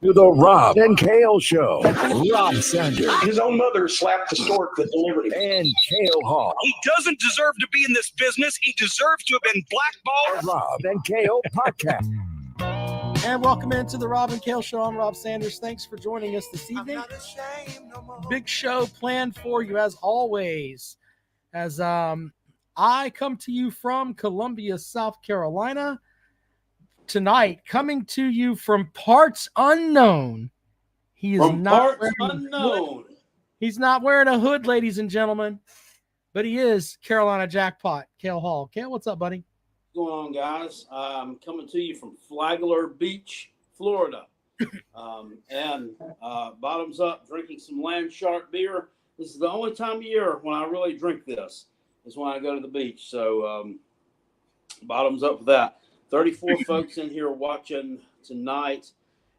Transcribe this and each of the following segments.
to the Rob and Kale Show. Rob Sanders. His own mother slapped the stork that delivered him. And Kale Hall. He doesn't deserve to be in this business. He deserves to have been blackballed. The Rob and Kale Podcast. And welcome into the Rob and Kale Show. I'm Rob Sanders. Thanks for joining us this evening. Big show planned for you as always. As I come to you from Columbia, South Carolina. Tonight, coming to you from parts unknown. He is not unknown. He's not wearing a hood, ladies and gentlemen, but he is Carolina Jackpot. Kale Hall. Kale, what's up, buddy? What's going on, guys? I'm coming to you from Flagler Beach, Florida, and bottoms up, drinking some Land Shark beer. This is the only time of year when I really drink this. Is when I go to the beach. So bottoms up for that. 34 folks in here watching tonight,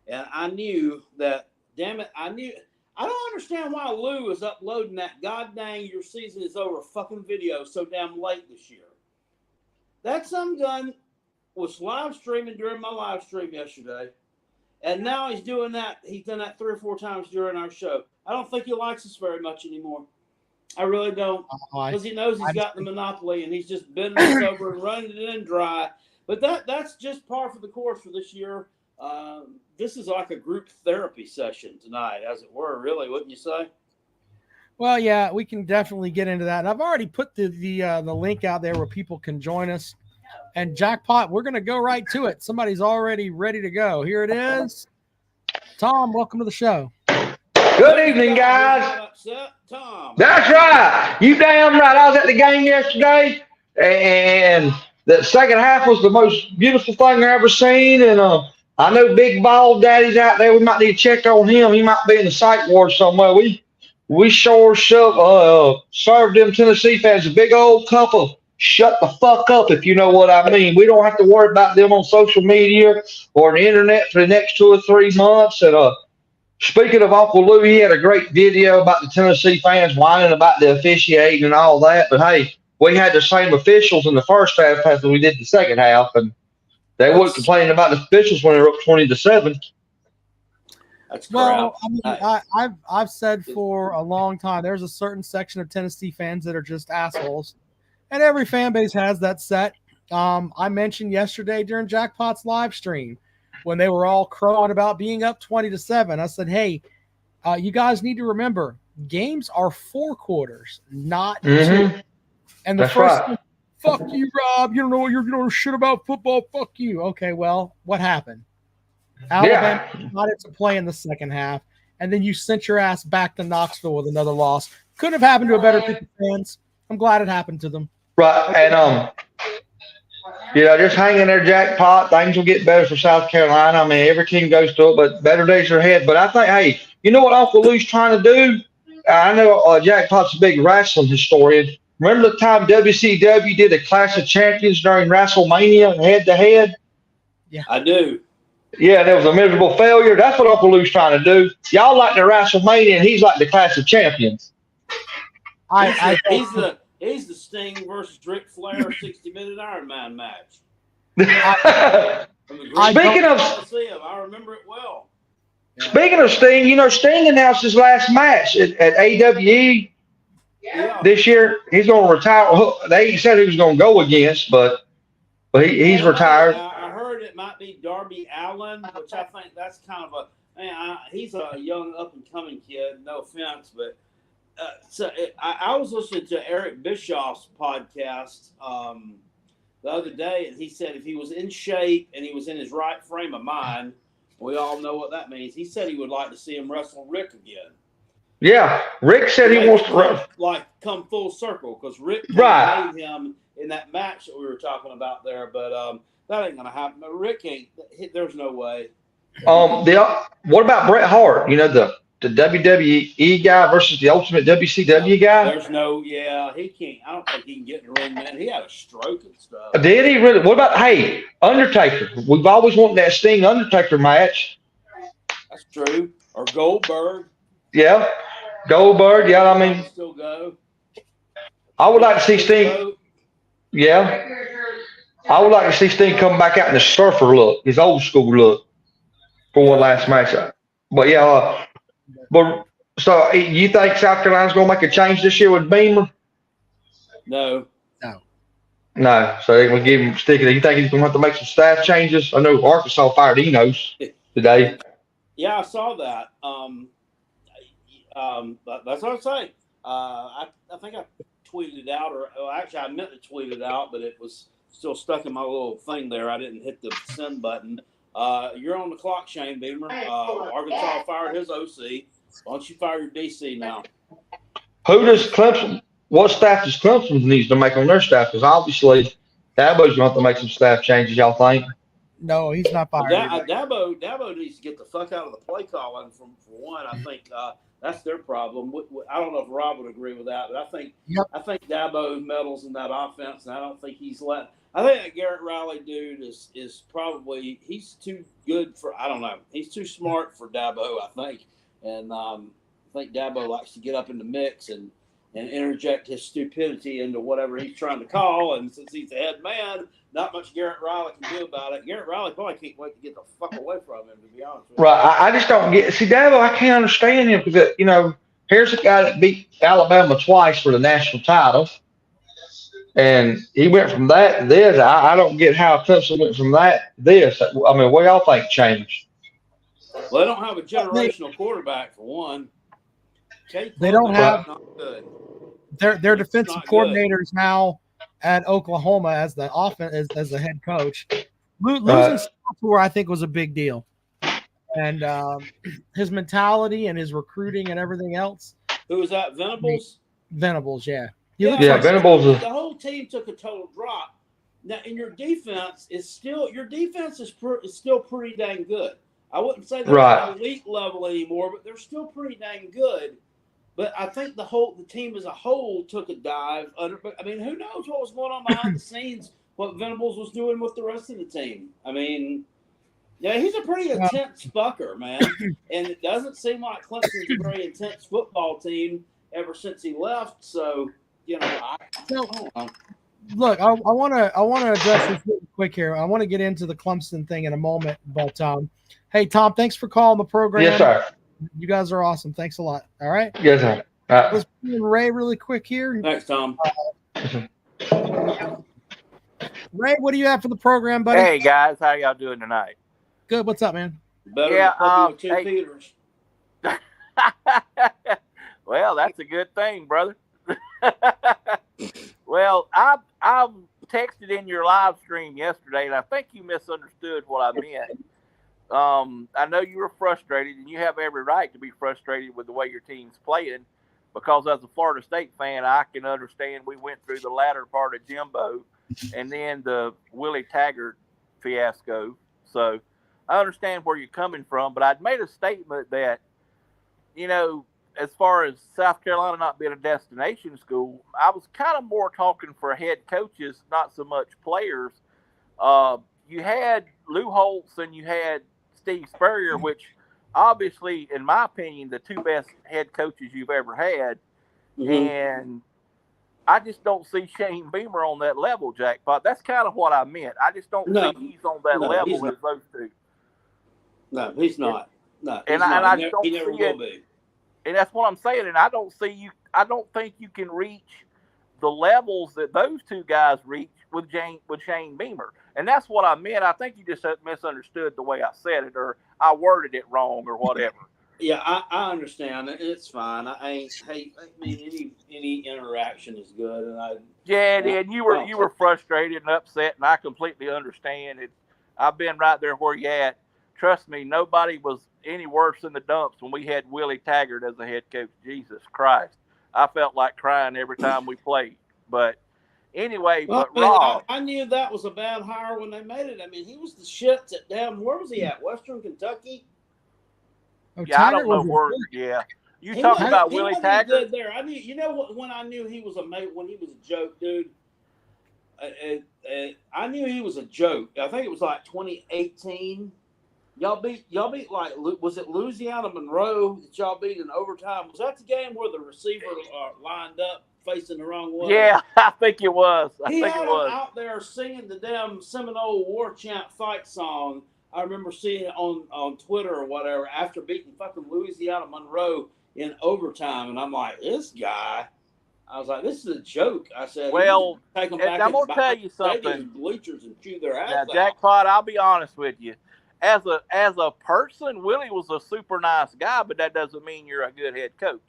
and I knew that. Damn it, I don't understand why Lou is uploading that god dang your season is over fucking video so damn late this year. That some gun was live streaming during my live stream yesterday, and now he's doing that. He's done that 3 or 4 times during our show. I don't think he likes us very much anymore. I really don't, because he knows he's got the monopoly and he's just bending us over and running it in dry. But that's just par for the course for this year. This is like a group therapy session tonight, as it were, really, wouldn't you say? Well, yeah, we can definitely get into that. And I've already put the link out there where people can join us. And Jackpot, we're going to go right to it. Somebody's already ready to go. Here it is. Tom, welcome to the show. Good evening, guys. Tom. That's right. You damn right. I was at the game yesterday, and the second half was the most beautiful thing I ever seen. And I know Big Bald Daddy's out there. We might need to check on him. He might be in the psych ward somewhere. We sure served them Tennessee fans a big old cup of shut the fuck up, if you know what I mean. We don't have to worry about them on social media or the internet for the next 2 or 3 months. And speaking of Uncle Lou, he had a great video about the Tennessee fans whining about the officiating and all that. But hey, we had the same officials in the first half as we did the second half, and they weren't complaining about the officials when they were up 20-7. That's well, I mean, I've said for a long time, there's a certain section of Tennessee fans that are just assholes, and every fan base has that set. I mentioned yesterday during Jackpot's live stream when they were all crowing about being up 20-7. I said, hey, you guys need to remember, games are 4 quarters, not 2. And the first thing, fuck you, Rob. You don't know what you're doing shit about football. Fuck you. Okay, well, what happened? Alabama got it to play in the second half, and then you sent your ass back to Knoxville with another loss. Couldn't have happened to a better group of fans. I'm glad it happened to them. Right, and just hang in there, Jackpot. Things will get better for South Carolina. I mean, every team goes through it, but better days are ahead. But I think, hey, you know what Uncle Lou's trying to do? I know Jackpot's a big wrestling historian. Remember the time WCW did a Clash of Champions during WrestleMania head-to-head? Yeah, I do. Yeah, there was a miserable failure. That's what Uncle Lou's trying to do. Y'all like the WrestleMania, and he's like the Clash of Champions. He's the Sting versus Ric Flair 60-minute Iron Man match. Speaking of, I remember it well. Speaking of Sting, Sting announced his last match at AWE. Yeah. This year, he's going to retire. They said he was going to go against, but he's retired. I heard it might be Darby Allin, which I think that's kind of he's a young up-and-coming kid, no offense, but I was listening to Eric Bischoff's podcast the other day, and he said if he was in shape and he was in his right frame of mind, we all know what that means. He said he would like to see him wrestle Rick again. Yeah, Rick said he wants to come full circle because Rick made him in that match that we were talking about there, but that ain't gonna happen. Rick ain't. There's no way. What about Bret Hart? The WWE guy versus the Ultimate WCW guy. He can't. I don't think he can get in the ring, man. He had a stroke and stuff. Did he really? What about Undertaker? We've always wanted that Sting Undertaker match. That's true. Or Goldberg. Yeah. Goldberg, yeah, I mean, still go. I would like to see Sting. Yeah, I would like to see Sting come back out in the surfer look, his old school look, for one last match. But yeah, but so you think South Carolina's going to make a change this year with Beamer? No. No. So they're going to give him stick it. You think he's going to have to make some staff changes? I know Arkansas fired Enos today. Yeah, I saw that. That's what I'm saying. I think I tweeted it out, actually I meant to tweet it out, but it was still stuck in my little thing there. I didn't hit the send button. You're on the clock, Shane Beamer. Arkansas fired his OC. Why don't you fire your DC now? Who does Clemson? What staff does Clemson needs to make on their staff? Because obviously Dabo's going to have to make some staff changes. Y'all think? No, he's not fired. Dabo needs to get the fuck out of the play calling for one. I think that's their problem. I don't know if Rob would agree with that, but I think Dabo meddles in that offense, and I don't think he's let. I think that Garrett Riley dude is probably he's too good for. I don't know. He's too smart for Dabo, I think, and I think Dabo likes to get up in the mix and interject his stupidity into whatever he's trying to call. And since he's the head man, not much Garrett Riley can do about it. Garrett Riley probably can't wait to get the fuck away from him, to be honest with you. Right. I just don't get. See, Dabo, I can't understand him because here's a guy that beat Alabama twice for the national title, and he went from that to this. I don't get how Clemson went from that to this. I mean, what y'all think changed? Well, they don't have a generational quarterback for one. They don't have. Not good. Their defensive coordinators now at Oklahoma as the offense as the head coach. Losing Tour, I think, was a big deal, and his mentality and his recruiting and everything else. Who was that? Venables. Venables, yeah. Venables. The whole team took a total drop. Now, and your defense is still pretty dang good. I wouldn't say they're at elite level anymore, but they're still pretty dang good. But I think the team as a whole took a dive. I mean, who knows what was going on behind the scenes, what Venables was doing with the rest of the team. I mean, yeah, he's a pretty intense fucker, man. And it doesn't seem like Clemson's a very intense football team ever since he left. So, I don't know. Look, I want to address this really quick here. I want to get into the Clemson thing in a moment. But, hey, Tom, thanks for calling the program. Yes, sir. You guys are awesome. Thanks a lot. All right. Yes, sir. Let's bring in Ray really quick here. Thanks, Tom. Ray, what do you have for the program, buddy? Hey guys, how y'all doing tonight? Good. What's up, man? Better than Tim Peters. Well, that's a good thing, brother. Well, I texted in your live stream yesterday, and I think you misunderstood what I meant. I know you were frustrated, and you have every right to be frustrated with the way your team's playing, because as a Florida State fan, I can understand we went through the latter part of Jimbo and then the Willie Taggart fiasco. So I understand where you're coming from, but I'd made a statement that, as far as South Carolina not being a destination school, I was kind of more talking for head coaches, not so much players. You had Lou Holtz and you had Steve Spurrier, which obviously, in my opinion, the two best head coaches you've ever had. Mm-hmm. And I just don't see Shane Beamer on that level, Jackpot. That's kind of what I meant. I just don't think he's on that level as those two. No, he's not. No, and I don't see it. And that's what I'm saying. And I don't think you can reach the levels that those two guys reach with Shane Beamer. And that's what I meant. I think you just misunderstood the way I said it, or I worded it wrong, or whatever. Yeah, I understand. It's fine. I mean, any interaction is good. And you were frustrated and upset, and I completely understand it. I've been right there where you at. Trust me, nobody was any worse in the dumps when we had Willie Taggart as the head coach. Jesus Christ. I felt like crying every time we played. But anyway, Rob. I knew that was a bad hire when they made it. I mean, he was the shits at where was he at? Western Kentucky? Oh, yeah, I don't know where. Yeah. You talking about Willie Taggart? Good there. I knew, when I knew he was when he was a joke, dude. I knew he was a joke. I think it was like 2018. Y'all beat like, was it Louisiana Monroe that y'all beat in overtime? Was that the game where the receiver lined up facing the wrong way? Yeah, I think it was. He had him out there singing the damn Seminole War Chant fight song I remember seeing it on Twitter or whatever after beating fucking Louisiana Monroe in overtime, and I'm like, this guy. I was like, this is a joke. I said, Well, take them and back I'm gonna tell behind you the stadium something. bleachers and chew their ass Now, out. Jackpot, I'll be honest with you. As a person, Willie was a super nice guy, but that doesn't mean you're a good head coach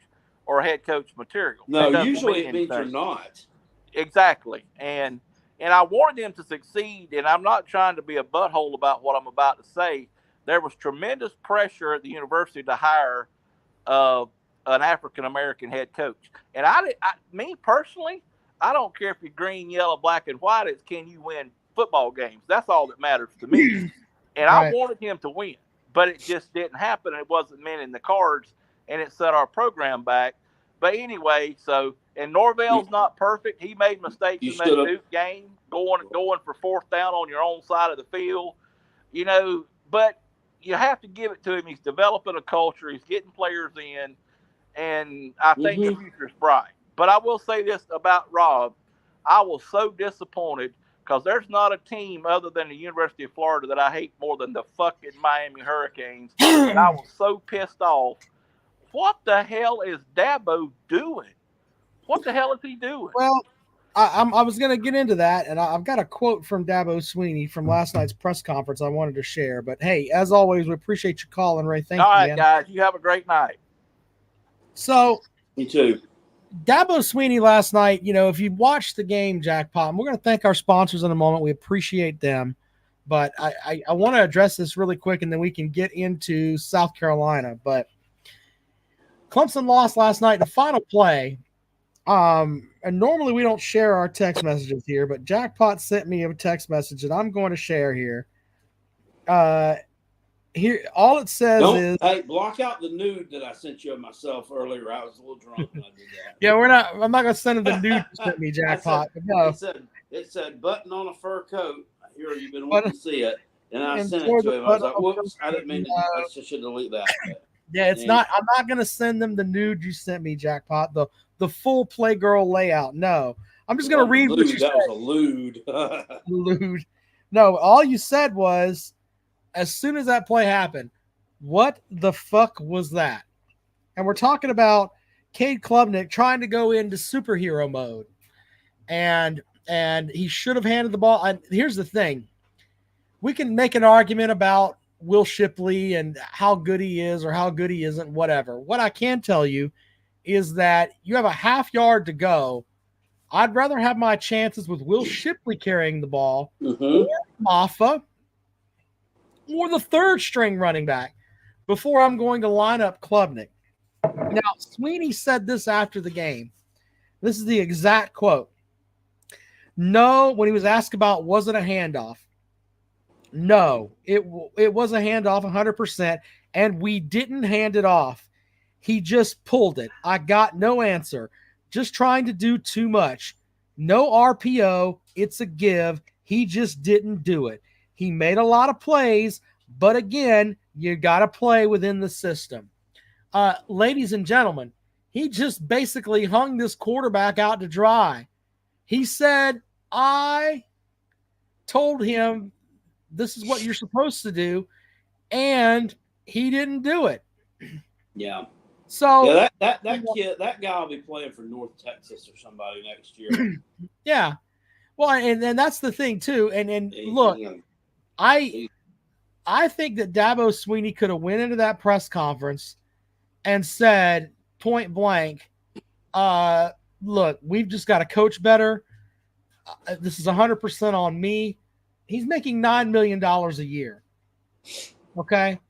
or head coach material. That No, doesn't usually mean it means you're anything. not. Exactly. And I wanted him to succeed, and I'm not trying to be a butthole about what I'm about to say. There was tremendous pressure at the university to hire an African-American head coach. And me personally, I don't care if you're green, yellow, black, and white. It's can you win football games? That's all that matters to me. And I wanted him to win, but it just didn't happen. It wasn't meant in the cards, and it set our program back. But anyway, and Norvell's not perfect. He made mistakes in that Duke game, going for fourth down on your own side of the field. But you have to give it to him. He's developing a culture. He's getting players in, and I think the future's bright. But I will say this about Rob. I was so disappointed because there's not a team other than the University of Florida that I hate more than the fucking Miami Hurricanes. And I was so pissed off. What the hell is Dabo doing? What the hell is he doing? Well, I was going to get into that, and I've got a quote from Dabo Swinney from last night's press conference I wanted to share. But, hey, as always, we appreciate you calling, Ray. Thank you, All right, man. guys. You have a great night. So, me too. Dabo Swinney last night, if you watched the game, Jackpot, and we're going to thank our sponsors in a moment. We appreciate them. But I want to address this really quick, and then we can get into South Carolina. But Clemson lost last night in the final play. And normally we don't share our text messages here, but Jackpot sent me a text message that I'm going to share here. Here, all it says is, hey, block out the nude that I sent you of myself earlier. I was a little drunk when I did that. Yeah, I'm not going to send him the nude you sent me, Jackpot. No. It said button on a fur coat. Here, you've been wanting to see it. And I sent it to him. I was like, whoops, I didn't mean to. I should delete that. Yeah, it's not. I'm not going to send them the nude you sent me, Jackpot. The full Playgirl layout. No, I'm just going to read what you said. That was a lewd. Lewd. No, all you said was, as soon as that play happened, what the fuck was that? And we're talking about Cade Klubnik trying to go into superhero mode, and he should have handed the ball. And here's the thing: we can make an argument about Will Shipley and how good he is or how good he isn't, whatever. What I can tell you is that you have a half yard to go. I'd rather have my chances with Will Shipley carrying the ball or Maffa or the third string running back before I'm going to line up Klubnik. Now, Swinney said this after the game. This is the exact quote. No, when he was asked about was it a handoff, no, it was a handoff 100%, and we didn't hand it off. He just pulled it. I got no answer. Just trying to do too much. No RPO. It's a give. He just didn't do it. He made a lot of plays, but again, you got to play within the system. Ladies and gentlemen, he just basically hung this quarterback out to dry. He said, I told him this is what you're supposed to do, and he didn't do it. Yeah. So that kid, that guy will be playing for North Texas or somebody next year. Yeah. Well, and that's the thing too. And look, I think that Dabo Swinney could have went into that press conference and said point blank, look, we've just got to coach better. This is 100% on me. He's making $9 million a year. Okay.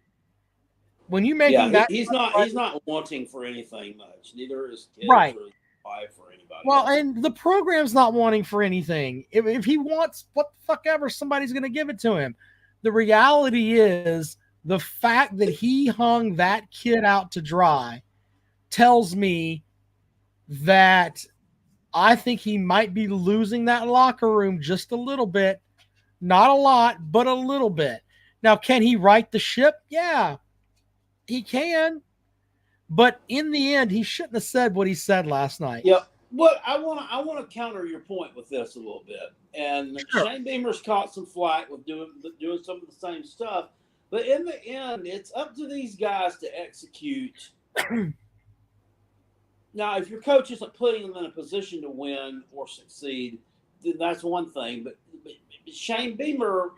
When you making that, he's not wanting for anything much. Neither is his right. or his wife or anybody. Well, else. and the program's not wanting for anything. If he wants what the fuck ever, somebody's going to give it to him. The reality is the fact that he hung that kid out to dry tells me that I think he might be losing that locker room just a little bit. Not a lot, but a little bit. Now, can he right the ship? Yeah, he can. But in the end, he shouldn't have said what he said last night. Yeah. But I want to counter your point with this a little bit. And sure. Shane Beamer's caught some flack with doing some of the same stuff. But in the end, it's up to these guys to execute. Now, if your coach isn't putting them in a position to win or succeed, then that's one thing. But Shane Beamer,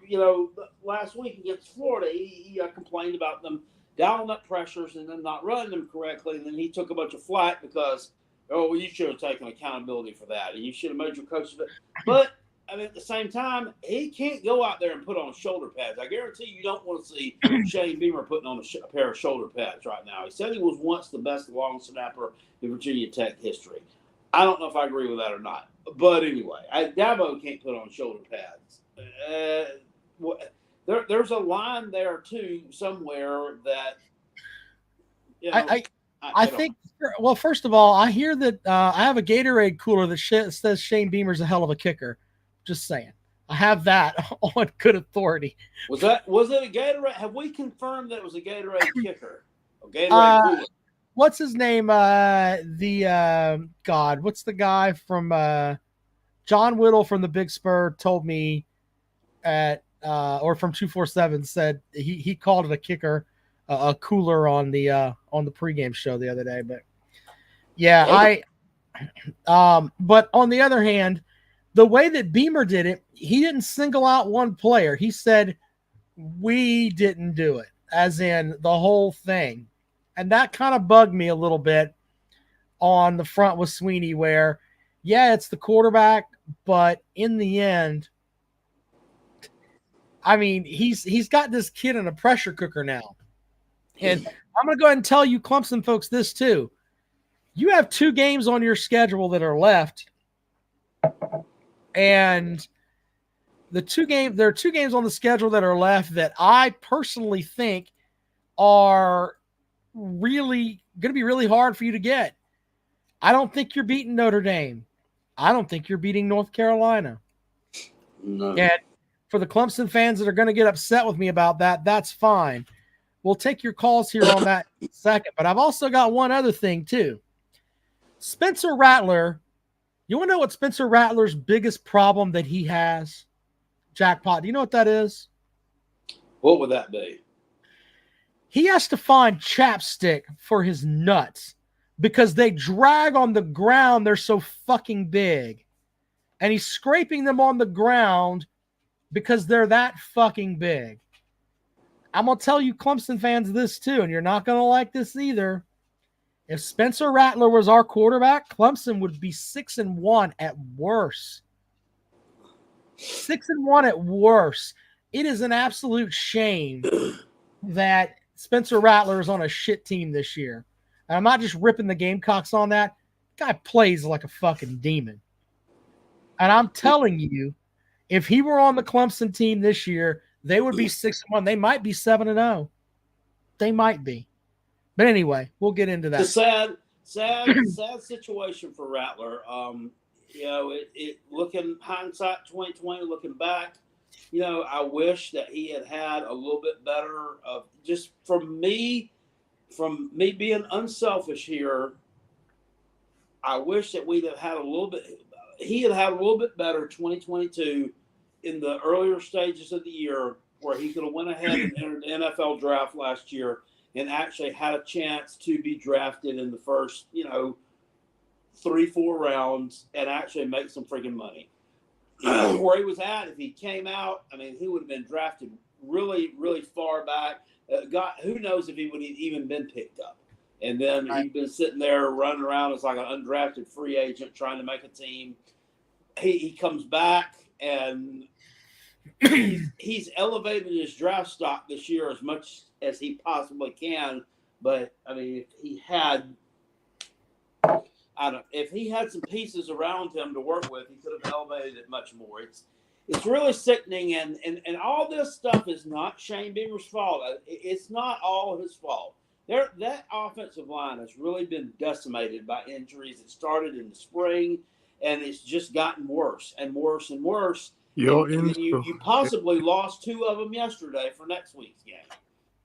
last week against Florida, he complained about them dialing up pressures and then not running them correctly. And then he took a bunch of flack because, you should have taken accountability for that. And you should have made your coach. But, at the same time, he can't go out there and put on shoulder pads. I guarantee you don't want to see Shane Beamer putting on a pair of shoulder pads right now. He said he was once the best long snapper in Virginia Tech history. I don't know if I agree with that or not. But anyway, Dabo can't put on shoulder pads. There's a line there, too, somewhere that, I think, well, first of all, I hear that I have a Gatorade cooler that says Shane Beamer's a hell of a kicker. Just saying. I have that on good authority. Was it a Gatorade? Have we confirmed that it was a Gatorade kicker? A Gatorade cooler? What's his name? What's the guy from John Whittle from the Big Spur told me or from 247 said he called it a kicker, a cooler on the pregame show the other day. But yeah, but on the other hand, the way that Beamer did it, he didn't single out one player. He said, we didn't do it, as in the whole thing. And that kind of bugged me a little bit on the front with Sweeney where, yeah, it's the quarterback, but in the end, he's got this kid in a pressure cooker now. And I'm going to go ahead and tell you Clemson folks this too. You have 2 games on your schedule that are left. And there are 2 games on the schedule that are left that I personally think are really going to be really hard for you to get. I don't think you're beating Notre Dame. I don't think you're beating North Carolina. No. And for the Clemson fans that are going to get upset with me about that, that's fine. We'll take your calls here on that in a second. But I've also got one other thing too. Spencer Rattler. You want to know what Spencer Rattler's biggest problem that he has? Jackpot. Do you know what that is? What would that be? He has to find chapstick for his nuts because they drag on the ground. They're so fucking big. And he's scraping them on the ground because they're that fucking big. I'm going to tell you Clemson fans this too, and you're not going to like this either. If Spencer Rattler was our quarterback, Clemson would be 6-1 at worst. 6-1 at worst. It is an absolute shame that Spencer Rattler is on a shit team this year. And I'm not just ripping the Gamecocks on that. The guy plays like a fucking demon. And I'm telling you, if he were on the Clemson team this year, they would be 6-1. They might be 7-0. They might be. But anyway, we'll get into that. It's a sad situation for Rattler. Looking hindsight 2020, looking back, I wish that he had a little bit better of just from me being unselfish here. I wish that we'd have had a little bit. He had a little bit better 2022 in the earlier stages of the year, where he could have went ahead and entered the NFL draft last year and actually had a chance to be drafted in the first, 3-4 rounds and actually make some freaking money. Where he was at, if he came out, he would have been drafted really, really far back. Who knows if he would have even been picked up. And then he'd been sitting there running around as like an undrafted free agent trying to make a team. He comes back and he's elevated his draft stock this year as much as he possibly can. But if he had, if he had some pieces around him to work with, he could have elevated it much more. It's really sickening, and all this stuff is not Shane Beamer's fault. It's not all his fault. That offensive line has really been decimated by injuries. It started in the spring, and it's just gotten worse and worse and worse. You possibly lost 2 of them yesterday for next week's game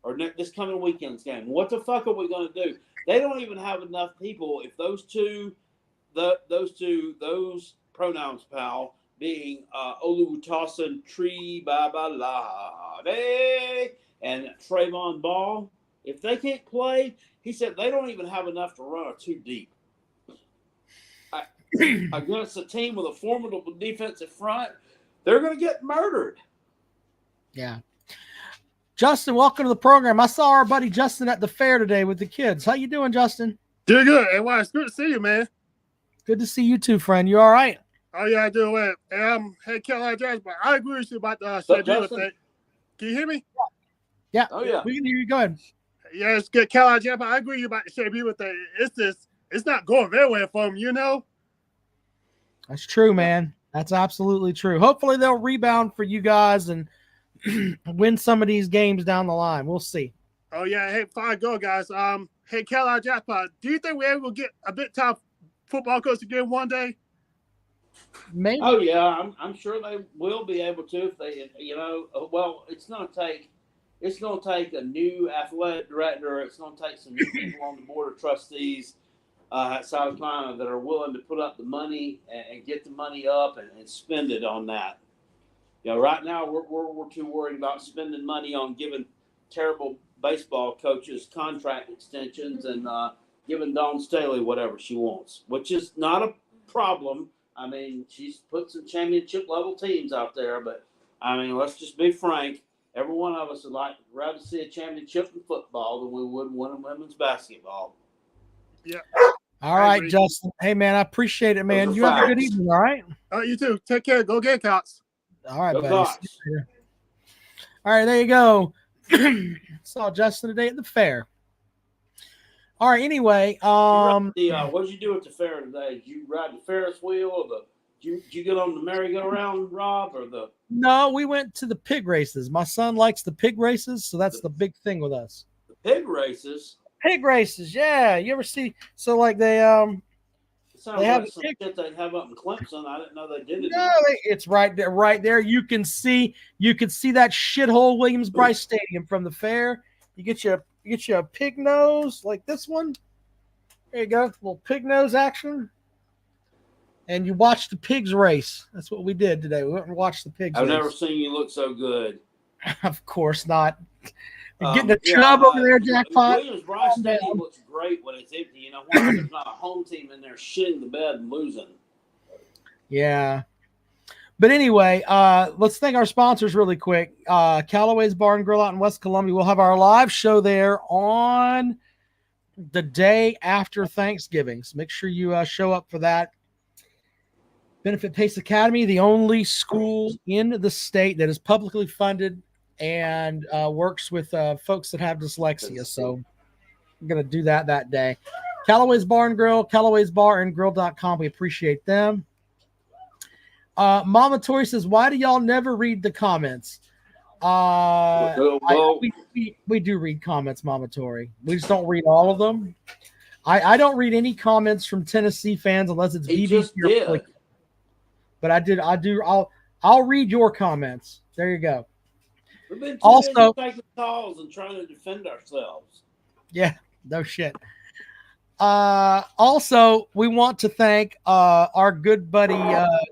or this coming weekend's game. What the fuck are we going to do? They don't even have enough people. If those pronouns, pal, being Oluwatosin Tree Babalade and Trayvon Ball, if they can't play, he said they don't even have enough to run a two deep. Against a team with a formidable defensive front, they're going to get murdered. Yeah. Justin, welcome to the program. I saw our buddy Justin at the fair today with the kids. How you doing, Justin? Doing good. Hey, well, it's good to see you, man. Good to see you too, friend. You all right? Oh, yeah, I do well. Hey, Carolina Jasper, I agree with you about the Shedula thing. Can you hear me? Yeah. Oh, yeah. We can hear you. Go ahead. Yeah, it's good. Carolina Jasper, I agree with you about the Shedula thing. It's not going very well for them, you know? That's true, man. That's absolutely true. Hopefully they'll rebound for you guys and win some of these games down the line. We'll see. Oh, yeah. Hey, before I go, guys, hey, Carolina Jasper, do you think we're able to get a bit top football coach again one day? Maybe. Oh, yeah. I'm sure they will be able to if they, well, it's going to take a new athletic director. It's going to take some new people on the board of trustees at South Carolina that are willing to put up the money and get the money up and spend it on that. Right now we're too worried about spending money on giving terrible baseball coaches contract extensions and giving Dawn Staley whatever she wants, which is not a problem. I mean, she's put some championship level teams out there, but I mean, let's just be frank. Every one of us would rather see a championship in football than we would one in women's basketball. Yeah. All right, Justin. Hey, man, I appreciate it, man. You have a good evening, all right? You too. Take care. Go Gamecocks. All right, Go buddy. Cox. All right, there you go. Saw Justin today at the fair. All right, anyway. What did you do at the fair today? Did you ride the Ferris wheel or did you get on the merry-go-round, Rob, or the? No, we went to the pig races. My son likes the pig races, so that's the big thing with us. The pig races? Pig races, yeah. You ever see? So like they Sounds they have like some shit they have up in Clemson. I didn't know they did it. No, it's right there, right there. You can see that shithole Williams Brice Stadium from the fair. You get you a pig nose like this one. There you go, little pig nose action. And you watch the pigs race. That's what we did today. We went and watched the pigs. I've race. never seen you look so good. Of course not. You're getting a chub over there, Jackpot. Williams Brice Stadium looks great when it's empty. You know why? There's not a home team in there shitting the bed and losing. Yeah. But anyway, let's thank our sponsors really quick. Callaway's Bar and Grill out in West Columbia. We'll have our live show there on the day after Thanksgiving. So make sure you show up for that. Benefit Pace Academy, the only school in the state that is publicly funded and works with folks that have dyslexia. So I'm going to do that day. Callaway's Bar and Grill, Callaway'sBarandGrill.com. We appreciate them. Mama Tori says, why do y'all never read the comments? We do read comments, Mama Tori. We just don't read all of them. I don't read any comments from Tennessee fans unless it's BBC or Flick. But I'll read your comments. There you go. We've been also taking calls and trying to defend ourselves. Yeah, no shit. Also, we want to thank our good buddy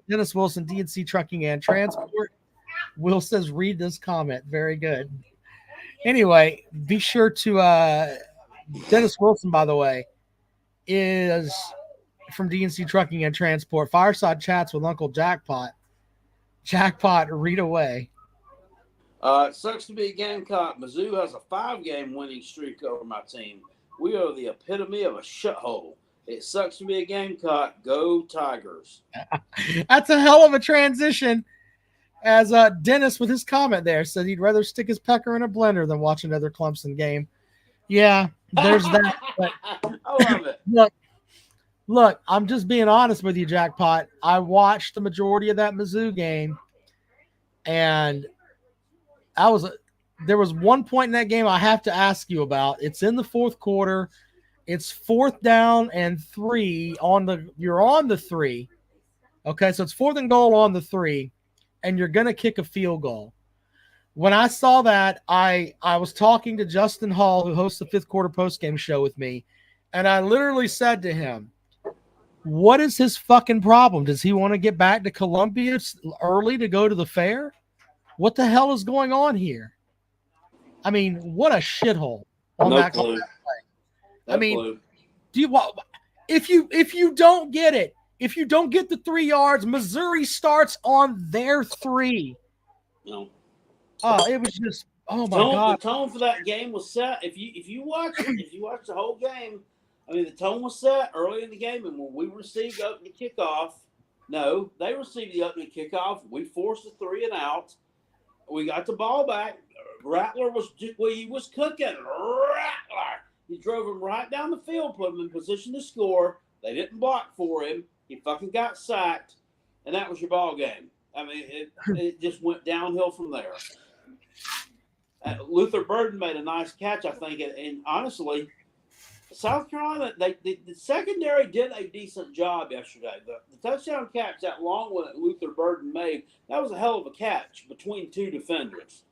Dennis Wilson, DNC Trucking and Transport. Will says, read this comment. Very good. Anyway, be sure to Dennis Wilson, by the way, is from DNC Trucking and Transport. Fireside Chats with Uncle Jackpot. Jackpot, read away. It sucks to be a Gamecock. Mizzou has a 5-game winning streak over my team. We are the epitome of a shithole. It sucks to be a Gamecock. Go Tigers. That's a hell of a transition. As Dennis with his comment there said he'd rather stick his pecker in a blender than watch another Clemson game. Yeah, there's that. But I love it. Look, I'm just being honest with you, Jackpot. I watched the majority of that Mizzou game, and there was one point in that game I have to ask you about. It's in the fourth quarter. It's 4th down and 3 you're on the 3. Okay, so it's 4th and goal on the 3, and you're going to kick a field goal. When I saw that, I was talking to Justin Hall, who hosts the 5th quarter postgame show with me, and I literally said to him, what is his fucking problem? Does he want to get back to Columbia early to go to the fair? What the hell is going on here? I mean, what a shithole on No that. clue. I mean, clue. do you if you don't get it, if you don't get the 3 yards, Missouri starts on their 3. No. Oh, it was just oh my The god. tone for that game was set. If you watch the whole game, I mean the tone was set early in the game, and when we received the opening kickoff, no, they received the opening kickoff. We forced the 3 and out. We got the ball back. Rattler was cooking. Rattler. He drove him right down the field, put him in position to score. They didn't block for him. He fucking got sacked, and that was your ball game. I mean, it just went downhill from there. Luther Burden made a nice catch, I think, and honestly, South Carolina, the secondary did a decent job yesterday. The touchdown catch, that long one that Luther Burden made, that was a hell of a catch between 2 defenders.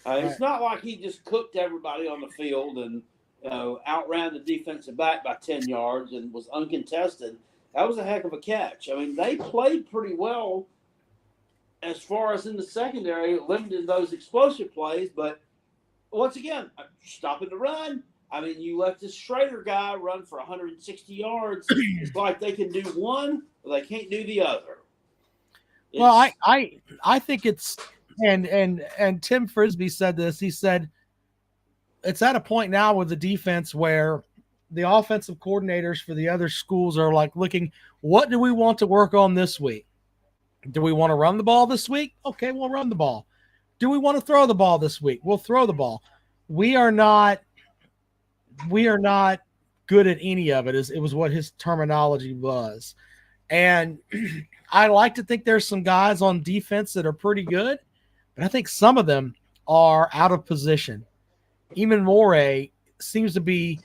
It's not like he just cooked everybody on the field and outran the defensive back by 10 yards and was uncontested. That was a heck of a catch. I mean, they played pretty well as far as in the secondary, limited those explosive plays. But once again, stopping the run. I mean, you let this Schrader guy run for 160 yards. It's like they can do one, but they can't do the other. Well, I think it's and Tim Frisbee said this. He said it's at a point now with the defense where the offensive coordinators for the other schools are like looking, what do we want to work on this week? Do we want to run the ball this week? Okay, we'll run the ball. Do we want to throw the ball this week? We'll throw the ball. We are not good at any of it. It was what his terminology was. And I like to think there's some guys on defense that are pretty good, but I think some of them are out of position. Even Morey seems to be,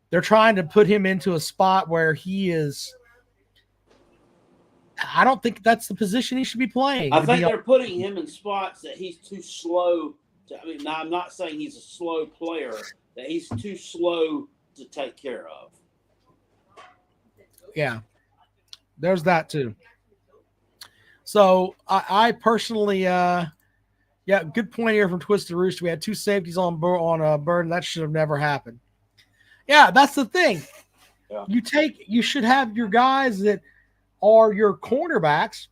they're trying to put him into a spot where he is, I don't think that's the position he should be playing. I think they're putting him in spots that he's too slow to, I mean, now I'm not saying he's a slow player, that he's too slow to take care of. Yeah, there's that too. So I personally, good point here from Twisted Rooster. We had 2 safeties on Burden. That should have never happened. Yeah, that's the thing. Yeah. You should have your guys that are your cornerbacks.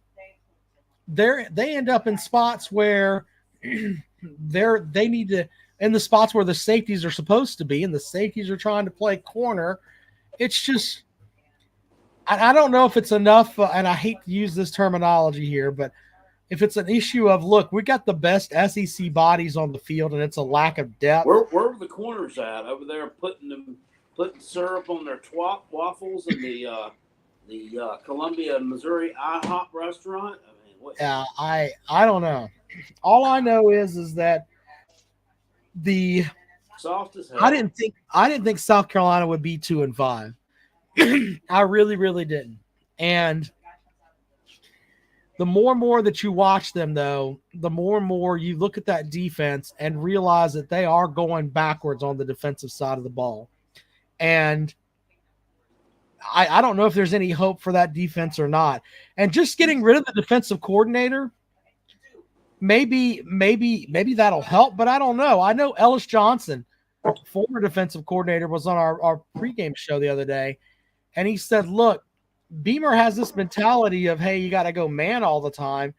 They end up in spots where they need to, in the spots where the safeties are supposed to be, and the safeties are trying to play corner. It's just, I don't know if it's enough, and I hate to use this terminology here, but if it's an issue of, look, we got the best SEC bodies on the field, and it's a lack of depth. Where were the corners at over there, putting syrup on their waffles in the Columbia, Missouri IHOP restaurant? I mean, what? Yeah, I don't know. All I know is that the soft as hell. I didn't think South Carolina would be 2-5. I really, really didn't. And the more and more that you watch them, though, the more and more you look at that defense and realize that they are going backwards on the defensive side of the ball. And I don't know if there's any hope for that defense or not. And just getting rid of the defensive coordinator, maybe that'll help, but I don't know. I know Ellis Johnson, former defensive coordinator, was on our pregame show the other day, and he said, look, Beamer has this mentality of, hey, you got to go man all the time.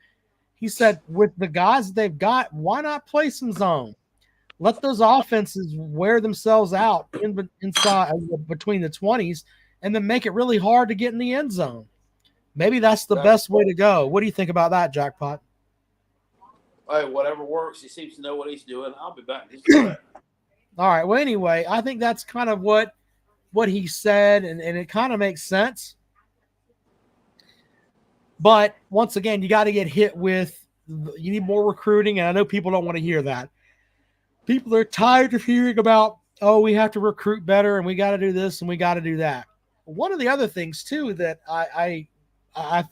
He said, with the guys that they've got, why not play some zone? Let those offenses wear themselves out inside between the 20s, and then make it really hard to get in the end zone. Maybe that's the best way to go. What do you think about that, Jackpot? Hey, whatever works. He seems to know what he's doing. I'll be back. All right. Well, anyway, I think that's kind of what he said, and it kind of makes sense. But once again, you got to get hit with – you need more recruiting, and I know people don't want to hear that. People are tired of hearing about, oh, we have to recruit better, and we got to do this, and we got to do that. One of the other things, too, that I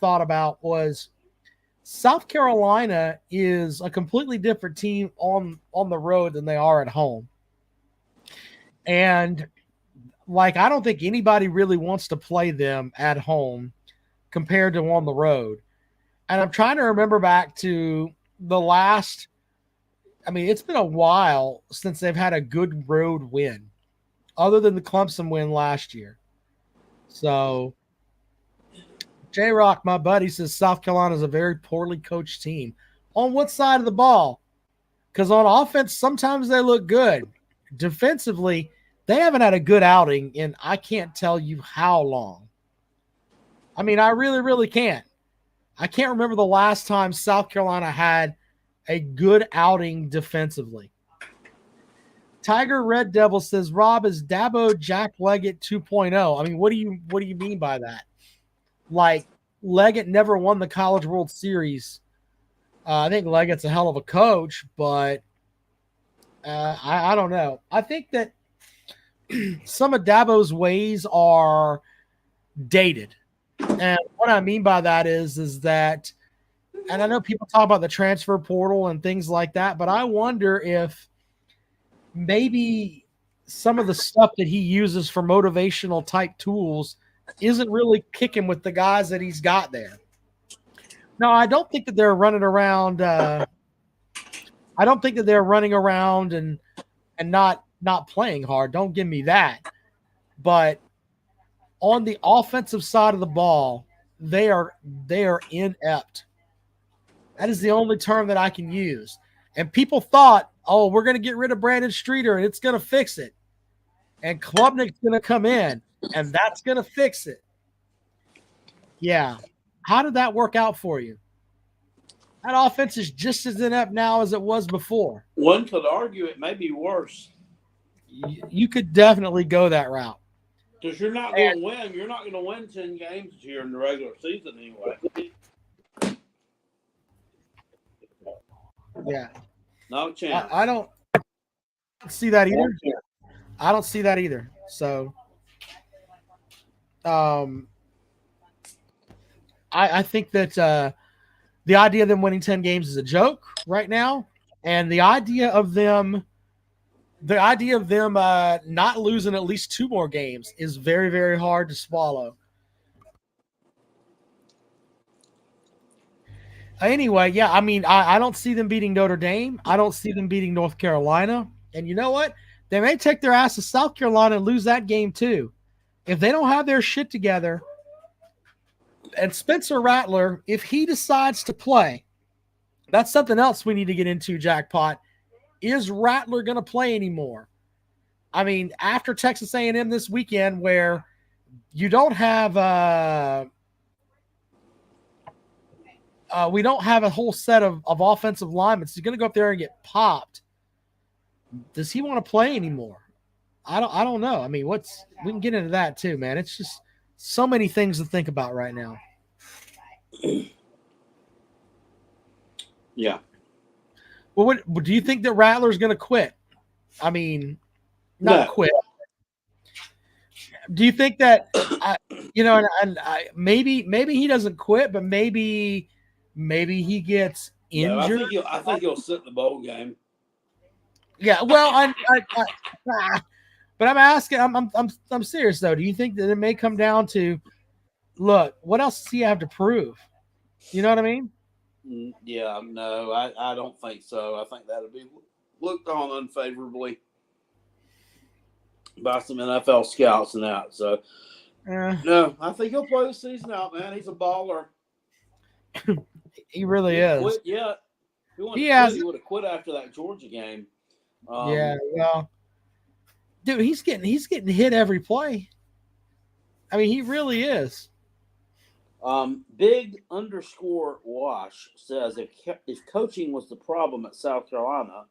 thought about was South Carolina is a completely different team on the road than they are at home. And, like, I don't think anybody really wants to play them at home compared to on the road. And I'm trying to remember back to the last I mean, it's been a while since they've had a good road win, other than the Clemson win last year. So, J Rock, my buddy, says South Carolina is a very poorly coached team. On what side of the ball? Because on offense, sometimes they look good. Defensively, they haven't had a good outing in I can't tell you how long. I mean, I really, really can't. I can't remember the last time South Carolina had a good outing defensively. Tiger Red Devil says, Rob, is Dabo Jack Leggett 2.0? I mean, what do you mean by that? Like, Leggett never won the College World Series. I think Leggett's a hell of a coach, but I don't know. I think that some of Dabo's ways are dated. And what I mean by that is that, and I know people talk about the transfer portal and things like that, but I wonder if maybe some of the stuff that he uses for motivational type tools isn't really kicking with the guys that he's got there. No, I don't think that they're running around. I don't think that they're running around and not playing hard. Don't give me that. But on the offensive side of the ball, they are inept. That is the only term that I can use. And people thought, oh, we're going to get rid of Brandon Streeter and it's going to fix it. And Klubnik's going to come in and that's going to fix it. Yeah. How did that work out for you? That offense is just as inept now as it was before. One could argue it may be worse. You could definitely go that route. Because you're not going to win. You're not going to win 10 games here in the regular season anyway. Yeah. Not a chance. I don't see that either. I don't see that either. So, I think that the idea of them winning 10 games is a joke right now, and the idea of them not losing at least 2 more games is very, very hard to swallow. Anyway, yeah, I mean, I don't see them beating Notre Dame. I don't see them beating North Carolina. And you know what? They may take their ass to South Carolina and lose that game too. If they don't have their shit together, and Spencer Rattler, if he decides to play, that's something else we need to get into, Jackpot. Is Rattler going to play anymore? I mean, after Texas A&M this weekend where you don't have we don't have a whole set of offensive linemen. So he's going to go up there and get popped. Does he want to play anymore? I don't know. I mean, we can get into that too, man. It's just so many things to think about right now. Yeah. Well, what do you think that Rattler's going to quit? I mean, not quit. Do you think that maybe he doesn't quit, but maybe he gets injured? No, I think he'll sit in the bowl game. Yeah, well, but I'm asking. I'm serious though. Do you think that it may come down to, look, what else does he have to prove? You know what I mean? Yeah, no, I don't think so. I think that'll be looked on unfavorably by some NFL scouts and that. So, no, I think he'll play the season out, man. He's a baller. He really is. Quit yet. He would have quit after that Georgia game. Yeah, well, dude, he's getting hit every play. I mean, he really is. Big _ Wash says if coaching was the problem at South Carolina,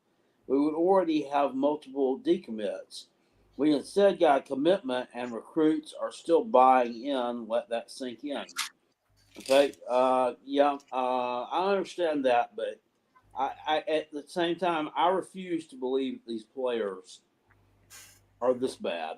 we would already have multiple decommits. We instead got commitment, and recruits are still buying in. Let that sink in. Okay. I understand that, but I at the same time, I refuse to believe these players are this bad.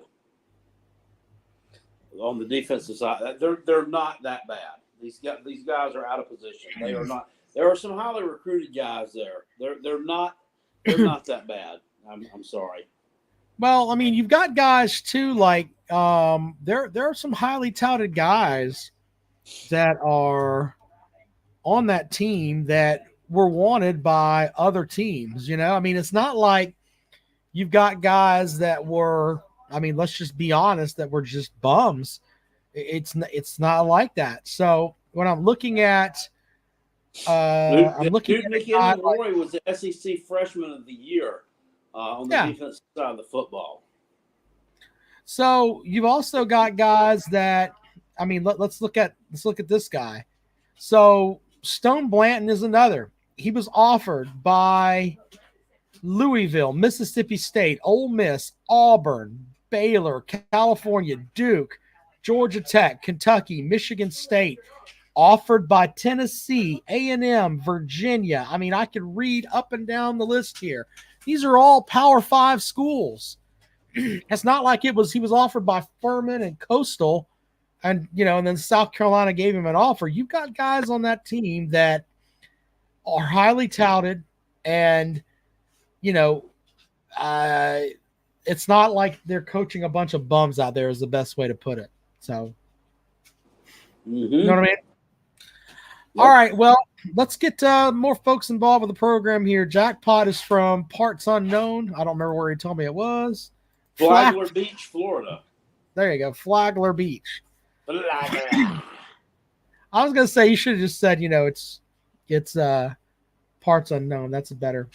On the defensive side, they're not that bad. These guys are out of position. They are not. There are some highly recruited guys there. They're not that bad. I'm sorry. Well, I mean, you've got guys too. Like there are some highly touted guys that are on that team that were wanted by other teams. I mean, it's not like you've got guys that were, I mean, let's just be honest, that were just bums. It's not like that. So when I'm looking at, Dude, McKinley Roy was the SEC Freshman of the Year on the defensive side of the football. So you've also got guys that, I mean, let's look at this guy. So Stone Blanton is another. He was offered by Louisville, Mississippi State, Ole Miss, Auburn, Baylor, California, Duke, Georgia Tech, Kentucky, Michigan State, offered by Tennessee, A&M, Virginia. I mean, I could read up and down the list here. These are all Power 5 schools. It's not like he was offered by Furman and Coastal, and then South Carolina gave him an offer. You've got guys on that team that are highly touted, and it's not like they're coaching a bunch of bums out there is the best way to put it. So, you know what I mean? Yep. All right, well, let's get more folks involved with the program here. Jackpot is from parts unknown. I don't remember where he told me it was. Flagler Beach, Florida. There you go, Flagler Beach. I was gonna say you should have just said, it's parts unknown. That's a better.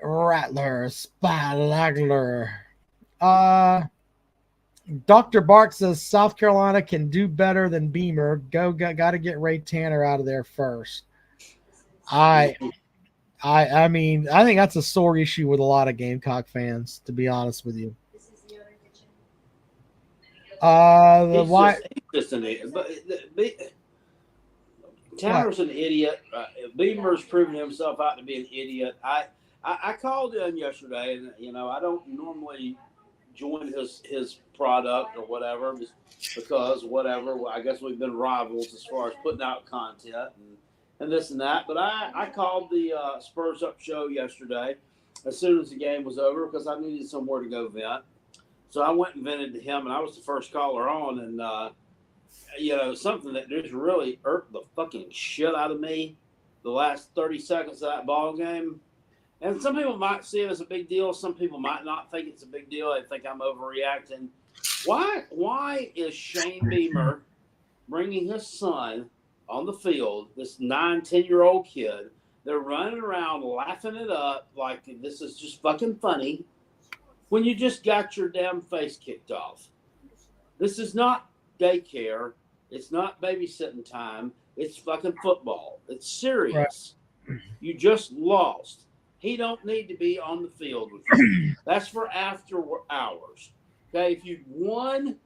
Rattler, Spalagler. Dr. Bart says South Carolina can do better than Beamer. Got to get Ray Tanner out of there first. I mean, I think that's a sore issue with a lot of Gamecock fans, to be honest with you. He's just an idiot. Tanner's an idiot. Beamer's proven himself out to be an idiot. I called him yesterday, and I don't normally join his product or whatever, just because whatever. I guess we've been rivals as far as putting out content and this and that. But I called the Spurs Up show yesterday as soon as the game was over because I needed somewhere to go vent. So I went and vented to him, and I was the first caller on. And something that just really irked the fucking shit out of me the last 30 seconds of that ball game. And some people might see it as a big deal. Some people might not think it's a big deal. They think I'm overreacting. Why is Shane Beamer bringing his son on the field, this 9-10-year-old kid? They're running around laughing it up like this is just fucking funny when you just got your damn face kicked off. This is not daycare. It's not babysitting time. It's fucking football. It's serious. Right. You just lost. He don't need to be on the field with you. That's for after hours. Okay, if you won,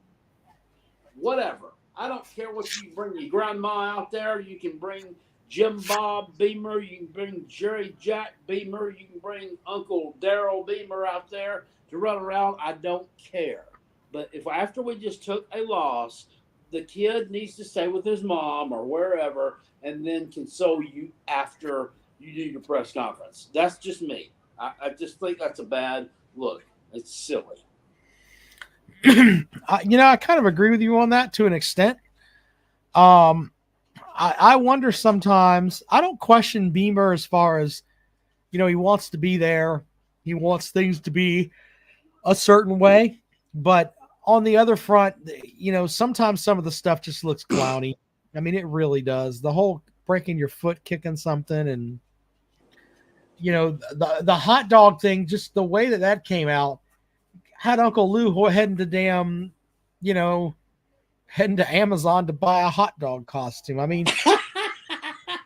whatever. I don't care what you bring your grandma out there. You can bring Jim Bob Beamer. You can bring Jerry Jack Beamer. You can bring Uncle Daryl Beamer out there to run around. I don't care. But if after we just took a loss, the kid needs to stay with his mom or wherever and then console you after you do your press conference. That's just me. I just think that's a bad look. It's silly. I kind of agree with you on that to an extent. I wonder sometimes. I don't question Beamer as far as, he wants to be there. He wants things to be a certain way. But on the other front, sometimes some of the stuff just looks clowny. I mean, it really does. The whole breaking your foot, kicking something, and the hot dog thing, just the way that came out, had Uncle Lou heading to heading to Amazon to buy a hot dog costume. I mean,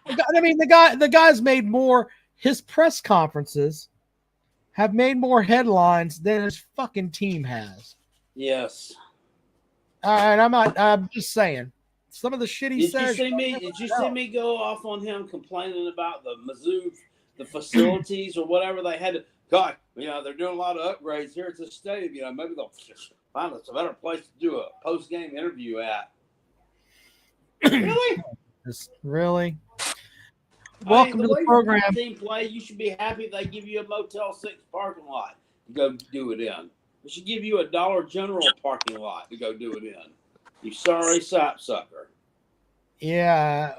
the guy's made more. His press conferences have made more headlines than his fucking team has. Yes. And I'm just saying. Some of the shit he says. Did you see me go off on him complaining about the Mizzou, the facilities or whatever they had to? God, they're doing a lot of upgrades here at the stadium. Maybe they'll find us a better place to do a post-game interview at. Really? Really? Welcome to the program. Team play. You should be happy if they give you a Motel 6 parking lot to go do it in. They should give you a Dollar General parking lot to go do it in. You sorry sapsucker. Yeah.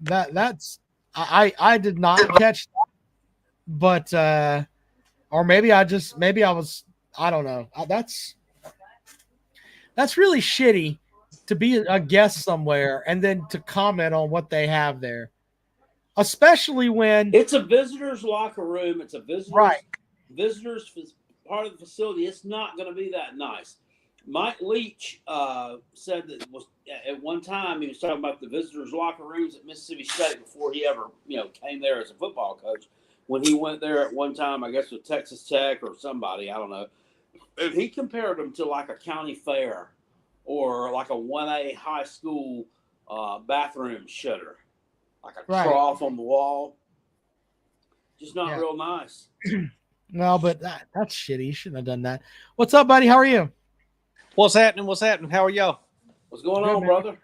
that's I did not catch that, but or maybe I was, I don't know. That's really shitty to be a guest somewhere and then to comment on what they have there, especially when It's a visitor's locker room. It's a visitors part of the facility. It's not going to be that nice. Mike Leach said that was at one time he was talking about the visitors' locker rooms at Mississippi State before he ever came there as a football coach. When he went there at one time, I guess with Texas Tech or somebody, I don't know. And he compared them to like a county fair or like a 1A high school bathroom shutter, like a trough on the wall. Just not real nice. No, but that's shitty. You shouldn't have done that. What's up, buddy? How are you? What's happening? How are y'all? What's going Good, on, man. brother?